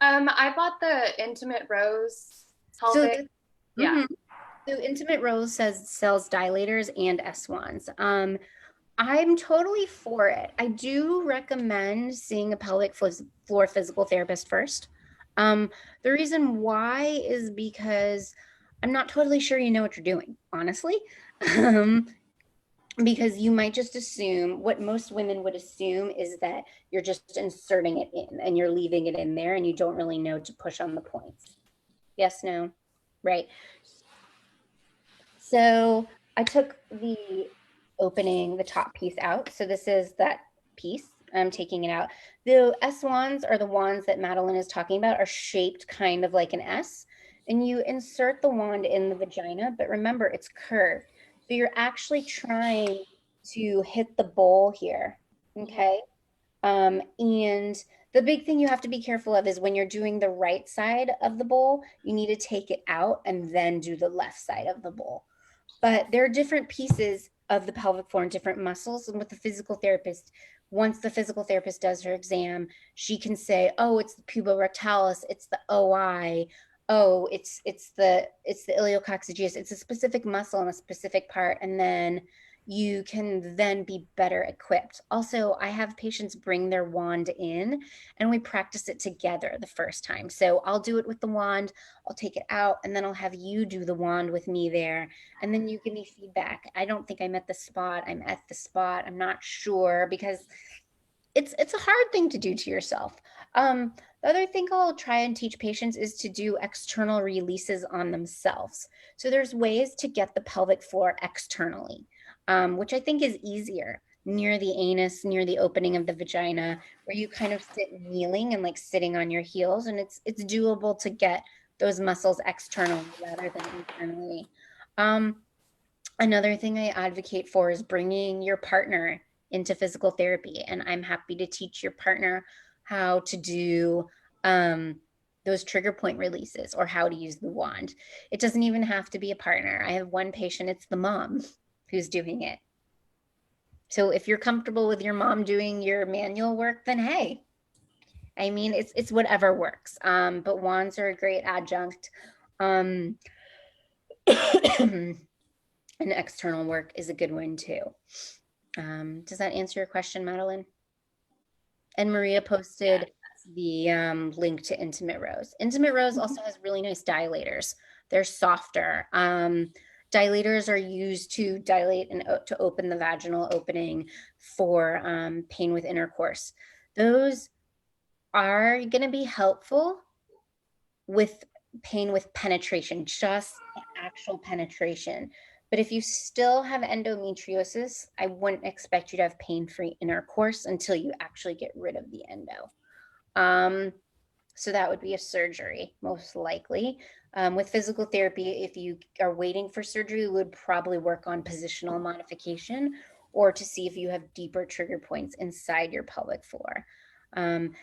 Speaker 6: I bought the Intimate Rose pelvic. Yeah.
Speaker 4: So Intimate Rose sells dilators and S wands. I'm totally for it. I do recommend seeing a pelvic floor physical therapist first. The reason why is because I'm not totally sure you know what you're doing, honestly. Because you might just assume, what most women would assume is that you're just inserting it in and you're leaving it in there and you don't really know to push on the points. Yes, no, right. So I took the top piece out. So this is that piece. I'm taking it out. The S wands, are the wands that Madeleine is talking about, are shaped kind of like an S. And you insert the wand in the vagina, but remember, it's curved. So you're actually trying to hit the bowl here, okay? And the big thing you have to be careful of is when you're doing the right side of the bowl, you need to take it out and then do the left side of the bowl. But there are different pieces of the pelvic floor and different muscles. And with the physical therapist, once the physical therapist does her exam, she can say, oh, it's the puborectalis, it's the OI, oh, it's the iliococcygeus. It's a specific muscle in a specific part. And then you can then be better equipped. Also, I have patients bring their wand in and we practice it together the first time. So I'll do it with the wand, I'll take it out, and then I'll have you do the wand with me there. And then you give me feedback. I don't think I'm at the spot. I'm at the spot. I'm not sure, because it's a hard thing to do to yourself. The other thing I'll try and teach patients is to do external releases on themselves. So there's ways to get the pelvic floor externally, which I think is easier, near the anus, near the opening of the vagina, where you kind of sit kneeling and like sitting on your heels, and it's doable to get those muscles externally rather than internally. Another thing I advocate for is bringing your partner into physical therapy, and I'm happy to teach your partner how to do those trigger point releases or how to use the wand. It doesn't even have to be a partner. I have one patient, it's the mom who's doing it. So if you're comfortable with your mom doing your manual work, then hey, I mean, it's whatever works. But wands are a great adjunct. And external work is a good one too. Does that answer your question, Madeleine? And Maria posted the link to Intimate Rose. Intimate Rose also has really nice dilators. They're softer. Dilators are used to dilate and to open the vaginal opening for pain with intercourse. Those are going to be helpful with pain with penetration, just actual penetration. But if you still have endometriosis, I wouldn't expect you to have pain-free intercourse until you actually get rid of the endo. So that would be a surgery, most likely. With physical therapy, if you are waiting for surgery, we would probably work on positional modification or to see if you have deeper trigger points inside your pelvic floor.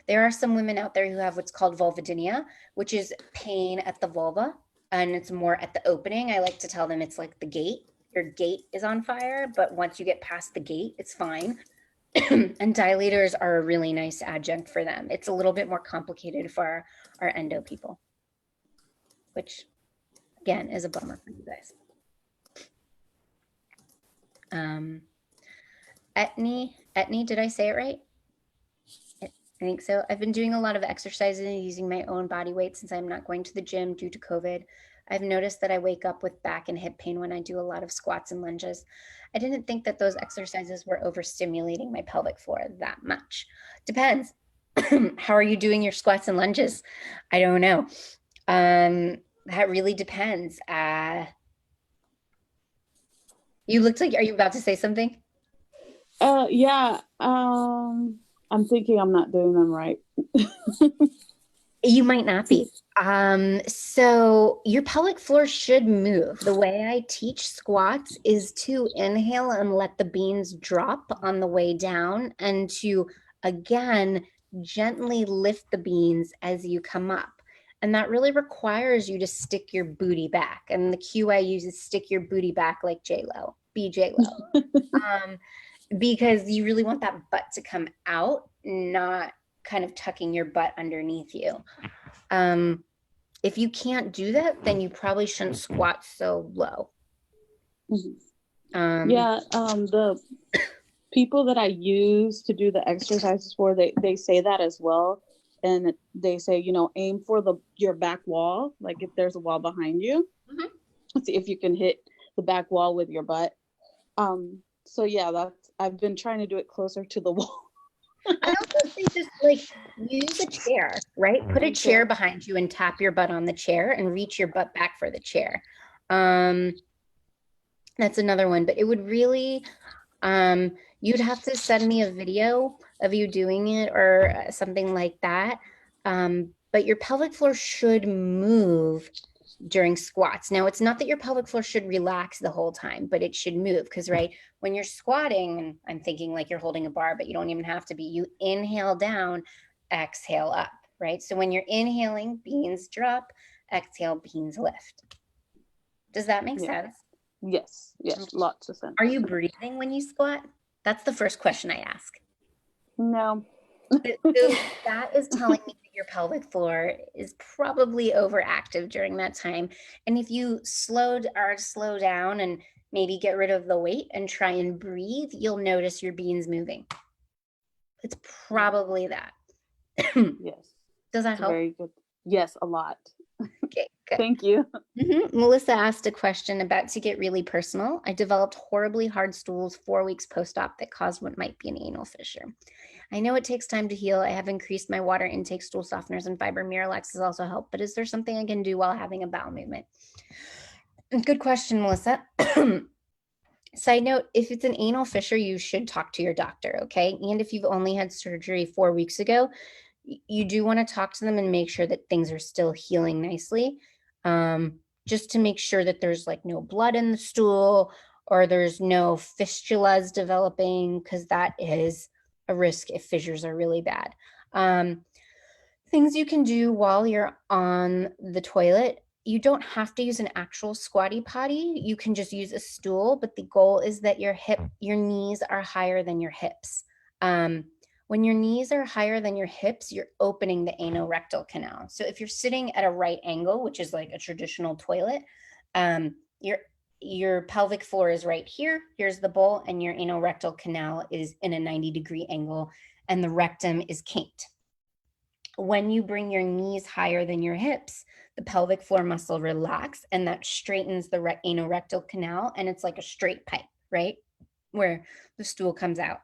Speaker 4: There are some women out there who have what's called vulvodynia, which is pain at the vulva, and it's more at the opening. I like to tell them it's like the gate. Your gate is on fire, but once you get past the gate, it's fine. And dilators are a really nice adjunct for them. It's a little bit more complicated for our endo people, which again is a bummer for you guys. Etni, did I say it right? I think so. I've been doing a lot of exercises and using my own body weight since I'm not going to the gym due to COVID. I've noticed that I wake up with back and hip pain when I do a lot of squats and lunges. I didn't think that those exercises were overstimulating my pelvic floor that much. Depends. How are you doing your squats and lunges? I don't know. That really depends. You looked like, are you about to say something?
Speaker 7: Yeah. I'm thinking I'm not doing them right.
Speaker 4: You might not be. So your pelvic floor should move. The way I teach squats is to inhale and let the beans drop on the way down, and to, again, gently lift the beans as you come up. And that really requires you to stick your booty back. And the cue I use is stick your booty back like J-Lo, be J-Lo. Because you really want that butt to come out, not kind of tucking your butt underneath you. If you can't do that, then you probably shouldn't squat so low.
Speaker 7: The people that I use to do the exercises for, they say that as well. And they say, you know, aim for your back wall. Like if there's a wall behind you, see if you can hit the back wall with your butt. So yeah, I've been trying to do it closer to the wall.
Speaker 4: I also think just like use a chair, right? Put a chair behind you and tap your butt on the chair and reach your butt back for the chair. That's another one, but it would really, you'd have to send me a video of you doing it or something like that. But your pelvic floor should move during squats. Now, it's not that your pelvic floor should relax the whole time, but it should move because, right, when you're squatting, and I'm thinking like you're holding a bar, but you don't even have to be, you inhale down, exhale up, right? So when you're inhaling, beans drop, exhale, beans lift. Does that make sense?
Speaker 7: Yes, lots of sense.
Speaker 4: Are you breathing when you squat? That's the first question I ask.
Speaker 7: No.
Speaker 4: So that is telling me that your pelvic floor is probably overactive during that time. And if you slow down and maybe get rid of the weight and try and breathe, you'll notice your beans moving. It's probably that.
Speaker 7: Yes.
Speaker 4: Does that
Speaker 7: It's
Speaker 4: help?
Speaker 7: very good. Yes, a lot.
Speaker 4: Okay, good.
Speaker 7: Thank you.
Speaker 4: Melissa asked a question about to get really personal. I developed horribly hard stools 4 weeks post-op that caused what might be an anal fissure. I know it takes time to heal. I have increased my water intake, stool softeners, and fiber. Miralax has also helped, but is there something I can do while having a bowel movement? Good question, Melissa. Side note, if it's an anal fissure, you should talk to your doctor, okay? And if you've only had surgery 4 weeks ago, you do want to talk to them and make sure that things are still healing nicely. Just to make sure that there's like no blood in the stool or there's no fistulas developing, because that is a risk if fissures are really bad. Things you can do while you're on the toilet. You don't have to use an actual squatty potty. You can just use a stool, but the goal is that your knees are higher than your hips. When your knees are higher than your hips, you're opening the anorectal canal. So if you're sitting at a right angle, which is like a traditional toilet, your pelvic floor is right here. Here's the bowl, and your anorectal canal is in a 90-degree angle, and the rectum is kinked. When you bring your knees higher than your hips, the pelvic floor muscle relax, and that straightens the anorectal canal, and it's like a straight pipe, right? Where the stool comes out.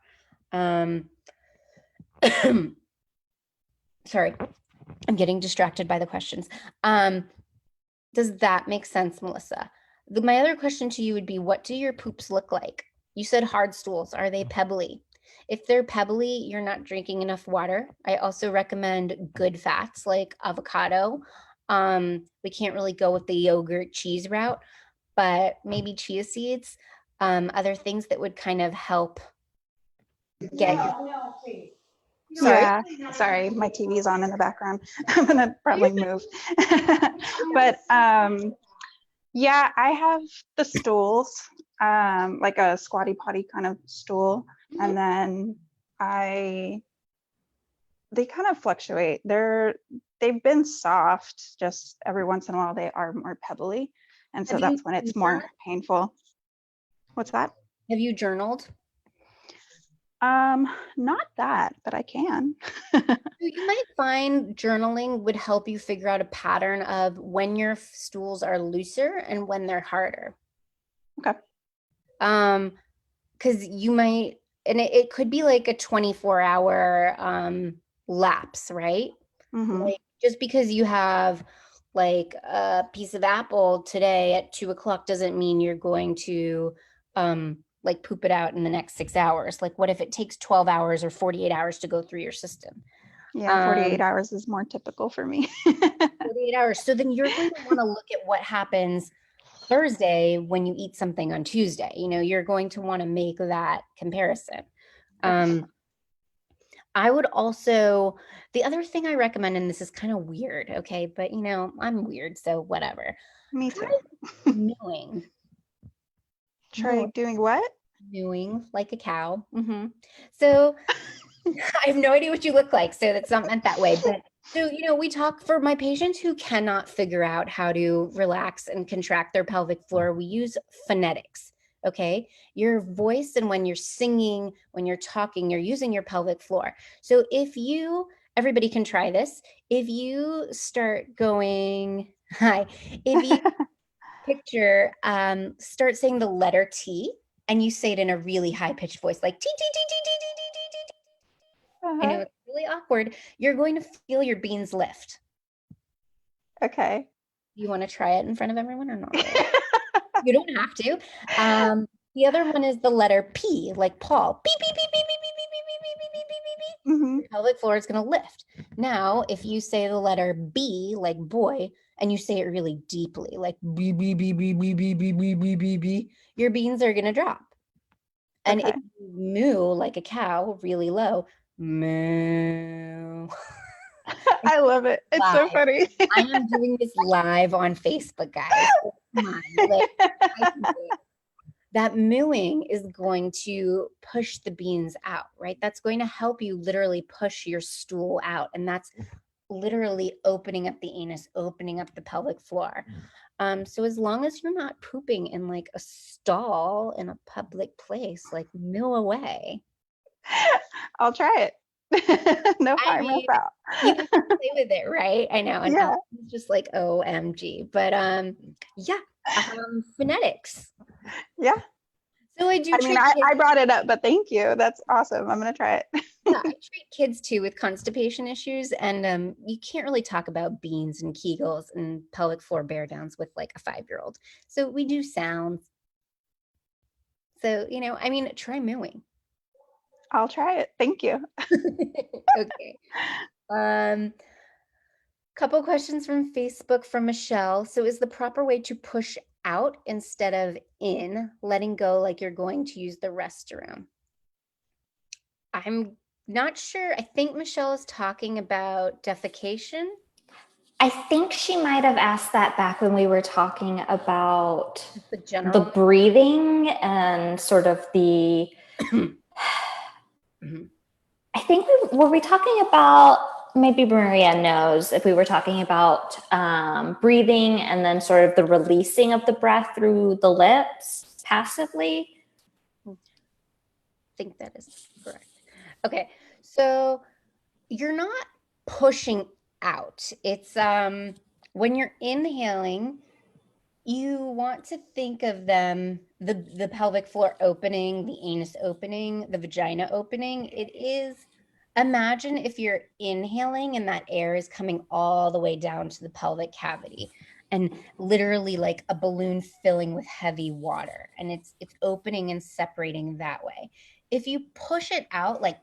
Speaker 4: Sorry, I'm getting distracted by the questions. Does that make sense, Melissa? My other question to you would be, what do your poops look like? You said hard stools. Are they pebbly? If they're pebbly, you're not drinking enough water. I also recommend good fats like avocado. We can't really go with the yogurt cheese route, but maybe chia seeds, other things that would kind of help get
Speaker 8: Sorry. Yeah, sorry, my TV's on in the background. I'm gonna probably move. But yeah, I have the stools, like a squatty potty kind of stool, and then they kind of fluctuate. They've been soft, just every once in a while they are more pebbly, and so that's when it's more painful. What's that?
Speaker 4: Have you journaled?
Speaker 8: Not that, but I can.
Speaker 4: You might find journaling would help you figure out a pattern of when your stools are looser and when they're harder.
Speaker 8: Okay.
Speaker 4: Because you might, and it could be like a 24-hour lapse, right?
Speaker 8: Mm-hmm.
Speaker 4: Like just because you have like a piece of apple today at 2 o'clock doesn't mean you're going to like poop it out in the next 6 hours. Like what if it takes 12 hours or 48 hours to go through your system?
Speaker 8: Yeah, 48 hours is more typical for me.
Speaker 4: 48 hours. So then you're going to want to look at what happens Thursday when you eat something on Tuesday. You know, you're going to want to make that comparison. I would also, the other thing I recommend, and this is kind of weird, okay, but you know, I'm weird, so whatever.
Speaker 8: Me too.
Speaker 4: Mewing.
Speaker 8: Try doing what?
Speaker 4: Mewing like a cow. So I have no idea what you look like, so that's not meant that way. But so, you know, we talk for my patients who cannot figure out how to relax and contract their pelvic floor. We use phonetics. Okay. Your voice, and when you're singing, when you're talking, you're using your pelvic floor. So if everybody can try this. If you start going, if you picture, start saying the letter T, and you say it in a really high pitched voice, like T, T, T, T, T, T, T, T. I know it's really awkward. You're going to feel your beans lift.
Speaker 8: Okay.
Speaker 4: You want to try it in front of everyone or not? You don't have to. The other one is the letter P, like Paul. Beep, beep, beep, beep, beep, beep, beep, beep, beep, beep, beep, beep, beep, beep. Your pelvic floor is going to lift. Now, if you say the letter B, like boy, and you say it really deeply, like B, B, B, B, B, B, B, B, B, B, B, your beans are going to drop. And if you moo like a cow, really low, moo.
Speaker 8: I love it. It's so funny.
Speaker 4: I am doing this live on Facebook, guys. Come on. That mooing is going to push the beans out, right? That's going to help you literally push your stool out. And that's literally opening up the anus, opening up the pelvic floor. So as long as you're not pooping in like a stall in a public place, like mill away.
Speaker 8: I'll try it. No
Speaker 4: I
Speaker 8: harm, no
Speaker 4: mean,
Speaker 8: foul.
Speaker 4: you can play with it, right? I know. And
Speaker 8: Yeah.
Speaker 4: Allison's just like, OMG. But yeah, phonetics.
Speaker 8: Yeah.
Speaker 4: So I do
Speaker 8: I mean,
Speaker 4: treat kids.
Speaker 8: I brought it up, but thank you. That's awesome. I'm going to try it.
Speaker 4: Yeah, I treat kids too with constipation issues, and you can't really talk about beans and Kegels and pelvic floor bear downs with like a 5-year-old. So we do sounds. So, I mean, try mooing.
Speaker 8: I'll try it. Thank you.
Speaker 4: Okay. Couple questions from Facebook from Michelle. So is the proper way to push out instead of in, letting go like you're going to use the restroom? I'm not sure. I think Michelle is talking about defecation.
Speaker 1: I think she might have asked that back when we were talking about
Speaker 4: The
Speaker 1: the
Speaker 4: general.
Speaker 1: breathing and sort of the. I think were we talking about, maybe Maria knows if we were talking about breathing and then sort of the releasing of the breath through the lips passively.
Speaker 4: I think that is correct. Okay, so you're not pushing out. It's when you're inhaling, you want to think of them, the pelvic floor opening, the anus opening, the vagina opening. It is, imagine if you're inhaling and that air is coming all the way down to the pelvic cavity and literally like a balloon filling with heavy water, and it's opening and separating that way. If you push it out, like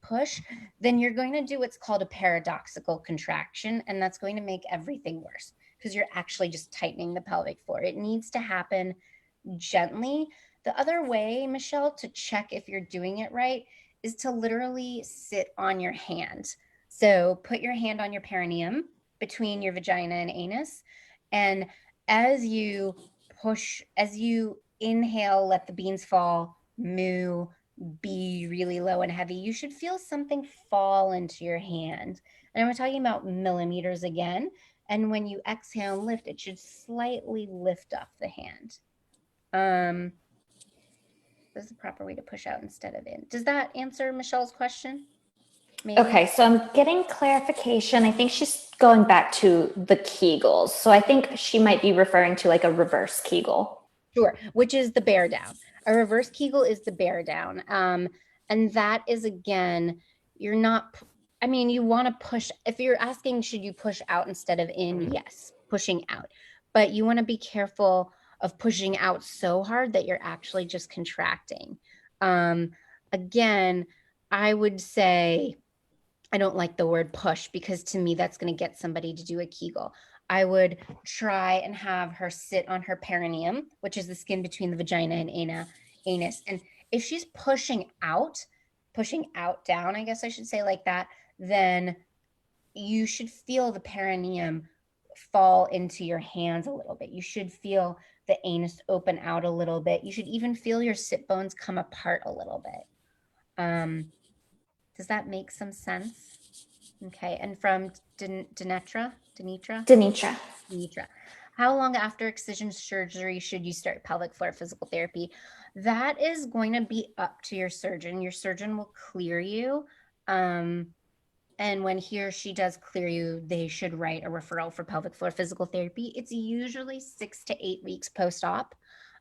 Speaker 4: push, then you're going to do what's called a paradoxical contraction, and that's going to make everything worse because you're actually just tightening the pelvic floor. It needs to happen gently. The other way, Michelle, to check if you're doing it right is to literally sit on your hand. So put your hand on your perineum between your vagina and anus, and as you push, as you inhale, let the beans fall, moo, be really low and heavy, you should feel something fall into your hand. And we're talking about millimeters again. And when you exhale and lift, it should slightly lift off the hand. That's the proper way to push out instead of in. Does that answer Michelle's question? Maybe?
Speaker 1: Okay, so I'm getting clarification. I think she's going back to the Kegels. So I think she might be referring to like a reverse Kegel.
Speaker 4: Sure, which is the bear down. A reverse Kegel is the bear down. And that is, again, you're not, I mean, you want to push, if you're asking, should you push out instead of in? Yes, pushing out. But you want to be careful of pushing out so hard that you're actually just contracting. Again, I would say, I don't like the word push because to me, that's going to get somebody to do a Kegel. I would try and have her sit on her perineum, which is the skin between the vagina and anus. And if she's pushing out down, I guess I should say like that, then you should feel the perineum fall into your hands a little bit. You should feel the anus open out a little bit. You should even feel your sit bones come apart a little bit. Does that make some sense? Okay, and from Denitra. How long after excision surgery should you start pelvic floor physical therapy? That is going to be up to your surgeon. Your surgeon will clear you. And when he or she does clear you, they should write a referral for pelvic floor physical therapy. It's usually 6 to 8 weeks post-op,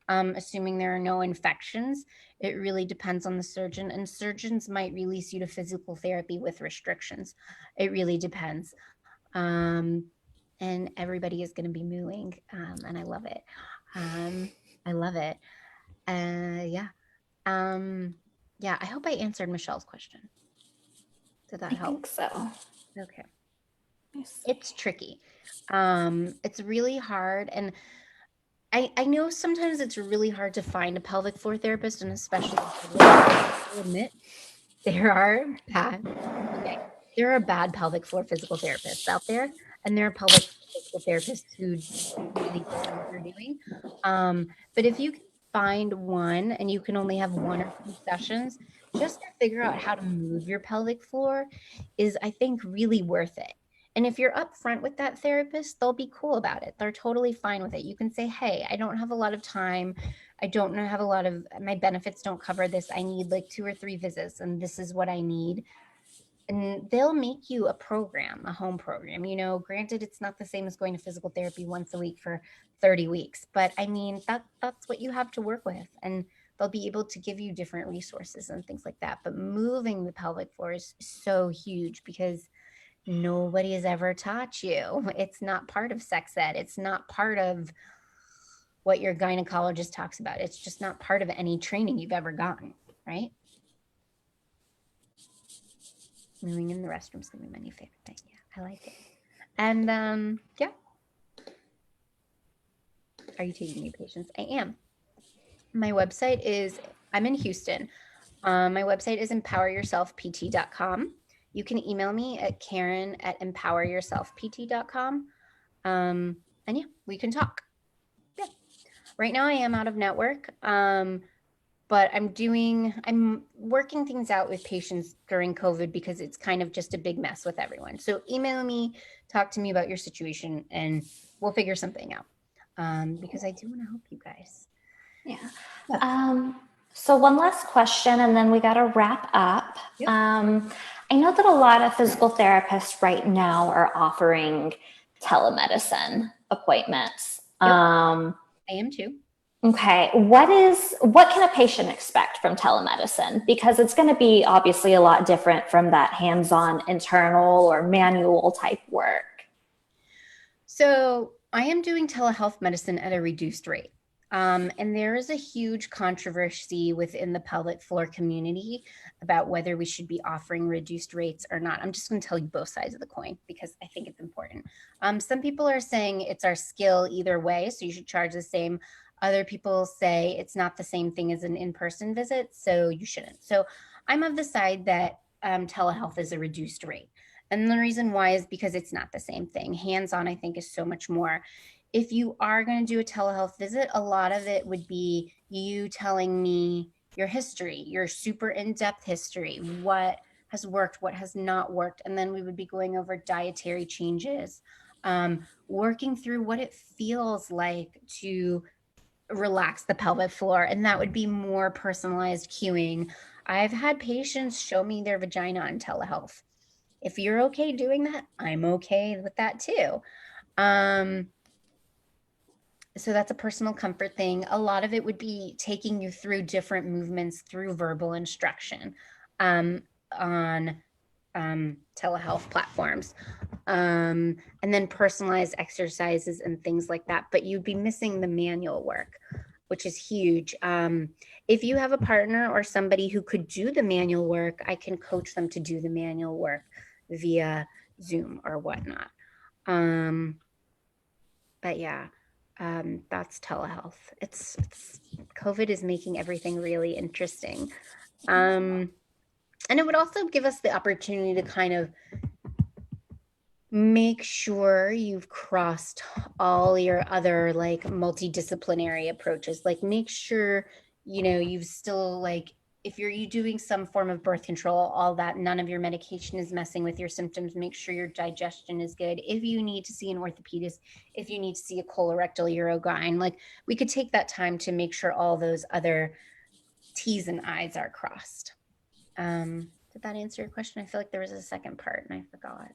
Speaker 4: assuming there are no infections. It really depends on the surgeon, and surgeons might release you to physical therapy with restrictions. It really depends. And everybody is going to be mooing, and I love it. Yeah, I hope I answered Michelle's question. Did that help?
Speaker 1: I think so.
Speaker 4: Okay. It's tricky. It's really hard, and I know sometimes it's really hard to find a pelvic floor therapist, and especially I admit there are bad pelvic floor physical therapists out there, and there are pelvic physical therapists who really know what they're doing. But if you can find one and you can only have 1 or 2 sessions, just to figure out how to move your pelvic floor is, I think, really worth it. And if you're upfront with that therapist, they'll be cool about it. They're totally fine with it. You can say, hey, I don't have a lot of time. I don't have a lot of, my benefits don't cover this. I need like 2 or 3 visits and this is what I need. And they'll make you a program, a home program. You know, granted, it's not the same as going to physical therapy once a week for 30 weeks, but I mean, that's what you have to work with. And they'll be able to give you different resources and things like that. But moving the pelvic floor is so huge because nobody has ever taught you. It's not part of sex ed. It's not part of what your gynecologist talks about. It's just not part of any training you've ever gotten, right? Moving in the restroom is gonna be my new favorite thing. Yeah, I like it. And yeah. Are you taking new patients? I am. My website is, I'm in Houston. My website is empoweryourselfpt.com. You can email me at karen@empoweryourselfpt.com. And yeah, we can talk. Yeah. Right now I am out of network. But I'm working things out with patients during COVID because it's kind of just a big mess with everyone. So email me, talk to me about your situation, and we'll figure something out. Because I do want to help you guys.
Speaker 1: Yeah. So one last question, and then we got to wrap up.
Speaker 4: Yep.
Speaker 1: I know that a lot of physical therapists right now are offering telemedicine appointments.
Speaker 4: Yep. I am too.
Speaker 1: Okay, what can a patient expect from telemedicine? Because it's going to be obviously a lot different from that hands-on internal or manual type work.
Speaker 4: So I am doing telehealth medicine at a reduced rate. And there is a huge controversy within the pelvic floor community about whether we should be offering reduced rates or not. I'm just going to tell you both sides of the coin because I think it's important. Some people are saying it's our skill either way, so you should charge the same. Other people say it's not the same thing as an in-person visit, so you shouldn't. So I'm of the side that telehealth is a reduced rate. And the reason why is because it's not the same thing. Hands-on, I think, is so much more. If you are going to do a telehealth visit, a lot of it would be you telling me your history, your super in-depth history, what has worked, what has not worked. And then we would be going over dietary changes, working through what it feels like to relax the pelvic floor. And that would be more personalized cueing. I've had patients show me their vagina on telehealth. If you're okay doing that, I'm okay with that too. So that's a personal comfort thing. A lot of it would be taking you through different movements through verbal instruction on telehealth platforms, and then personalized exercises and things like that. But you'd be missing the manual work, which is huge. If you have a partner or somebody who could do the manual work, I can coach them to do the manual work via Zoom or whatnot. But yeah. That's telehealth. It's COVID is making everything really interesting. And it would also give us the opportunity to kind of make sure you've crossed all your other like multidisciplinary approaches. Like make sure, you know, you've still like, if you're doing some form of birth control, all that, none of your medication is messing with your symptoms. Make sure your digestion is good. If you need to see an orthopedist, if you need to see a colorectal urogyne, like we could take that time to make sure all those other T's and I's are crossed. Did that answer your question? I feel like there was a second part and I forgot.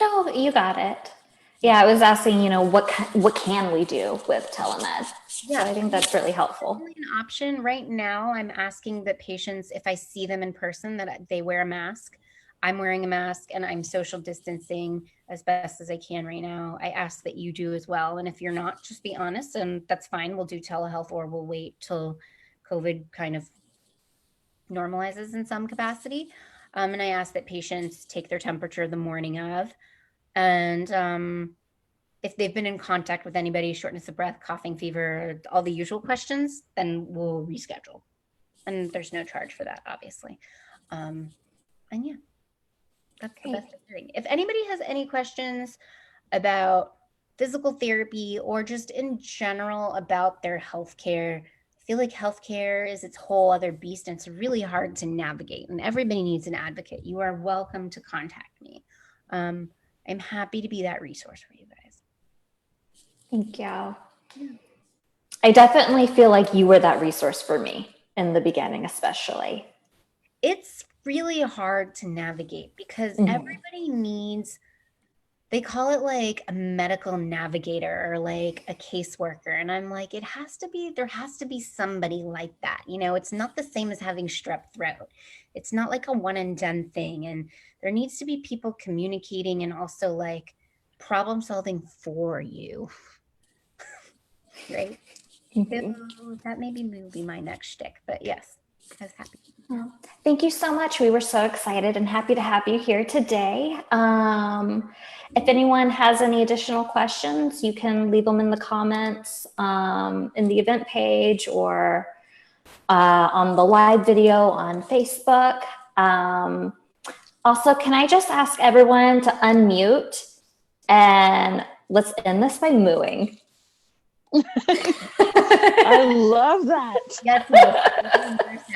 Speaker 1: No, you got it. Yeah, I was asking, you know, what can we do with telemed? Yeah, so I think that's really helpful.
Speaker 4: An option right now, I'm asking the patients, if I see them in person, that they wear a mask. I'm wearing a mask and I'm social distancing as best as I can right now. I ask that you do as well. And if you're not, just be honest and that's fine. We'll do telehealth or we'll wait till COVID kind of normalizes in some capacity. And I ask that patients take their temperature the morning of. And if they've been in contact with anybody, shortness of breath, coughing, fever, all the usual questions, then we'll reschedule. And there's no charge for that, obviously. And yeah, that's the best thing. If anybody has any questions about physical therapy or just in general about their healthcare, I feel like healthcare is its whole other beast and it's really hard to navigate and everybody needs an advocate. You are welcome to contact me. I'm happy to be that resource for you guys.
Speaker 9: Thank you. I definitely feel like you were that resource for me in the beginning, especially.
Speaker 4: It's really hard to navigate because everybody needs, they call it like a medical navigator or like a caseworker. And I'm like, there has to be somebody like that. You know, it's not the same as having strep throat. It's not like a one and done thing. And there needs to be people communicating and also like problem solving for you. Right? So that maybe will be my next shtick, but yes, I was happy.
Speaker 9: Well, thank you so much. We were so excited and happy to have you here today. If anyone has any additional questions, you can leave them in the comments in the event page or on the live video on Facebook. Also, can I just ask everyone to unmute and let's end this by mooing.
Speaker 7: I love that.
Speaker 4: Yes.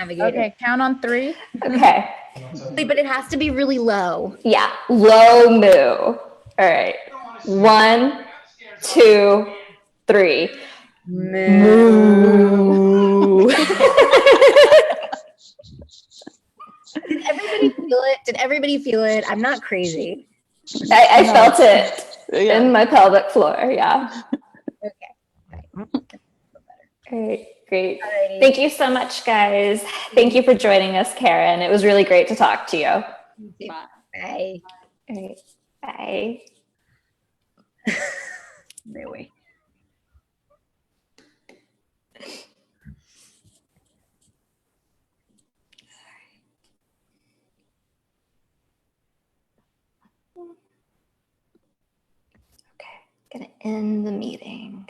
Speaker 2: Okay, count on 3.
Speaker 9: Okay.
Speaker 4: But it has to be really low.
Speaker 9: Yeah, low moo. All right. 1, 2, 3. Moo.
Speaker 4: Did everybody feel it? Did everybody feel it? I'm not crazy.
Speaker 9: I felt it in my pelvic floor. Yeah.
Speaker 4: Okay.
Speaker 9: Great. Thank you so much, guys. Thank you for joining us, Karen. It was really great to talk to you.
Speaker 4: Bye.
Speaker 9: All right. Bye.
Speaker 4: Really.
Speaker 9: Okay, gonna end the meeting.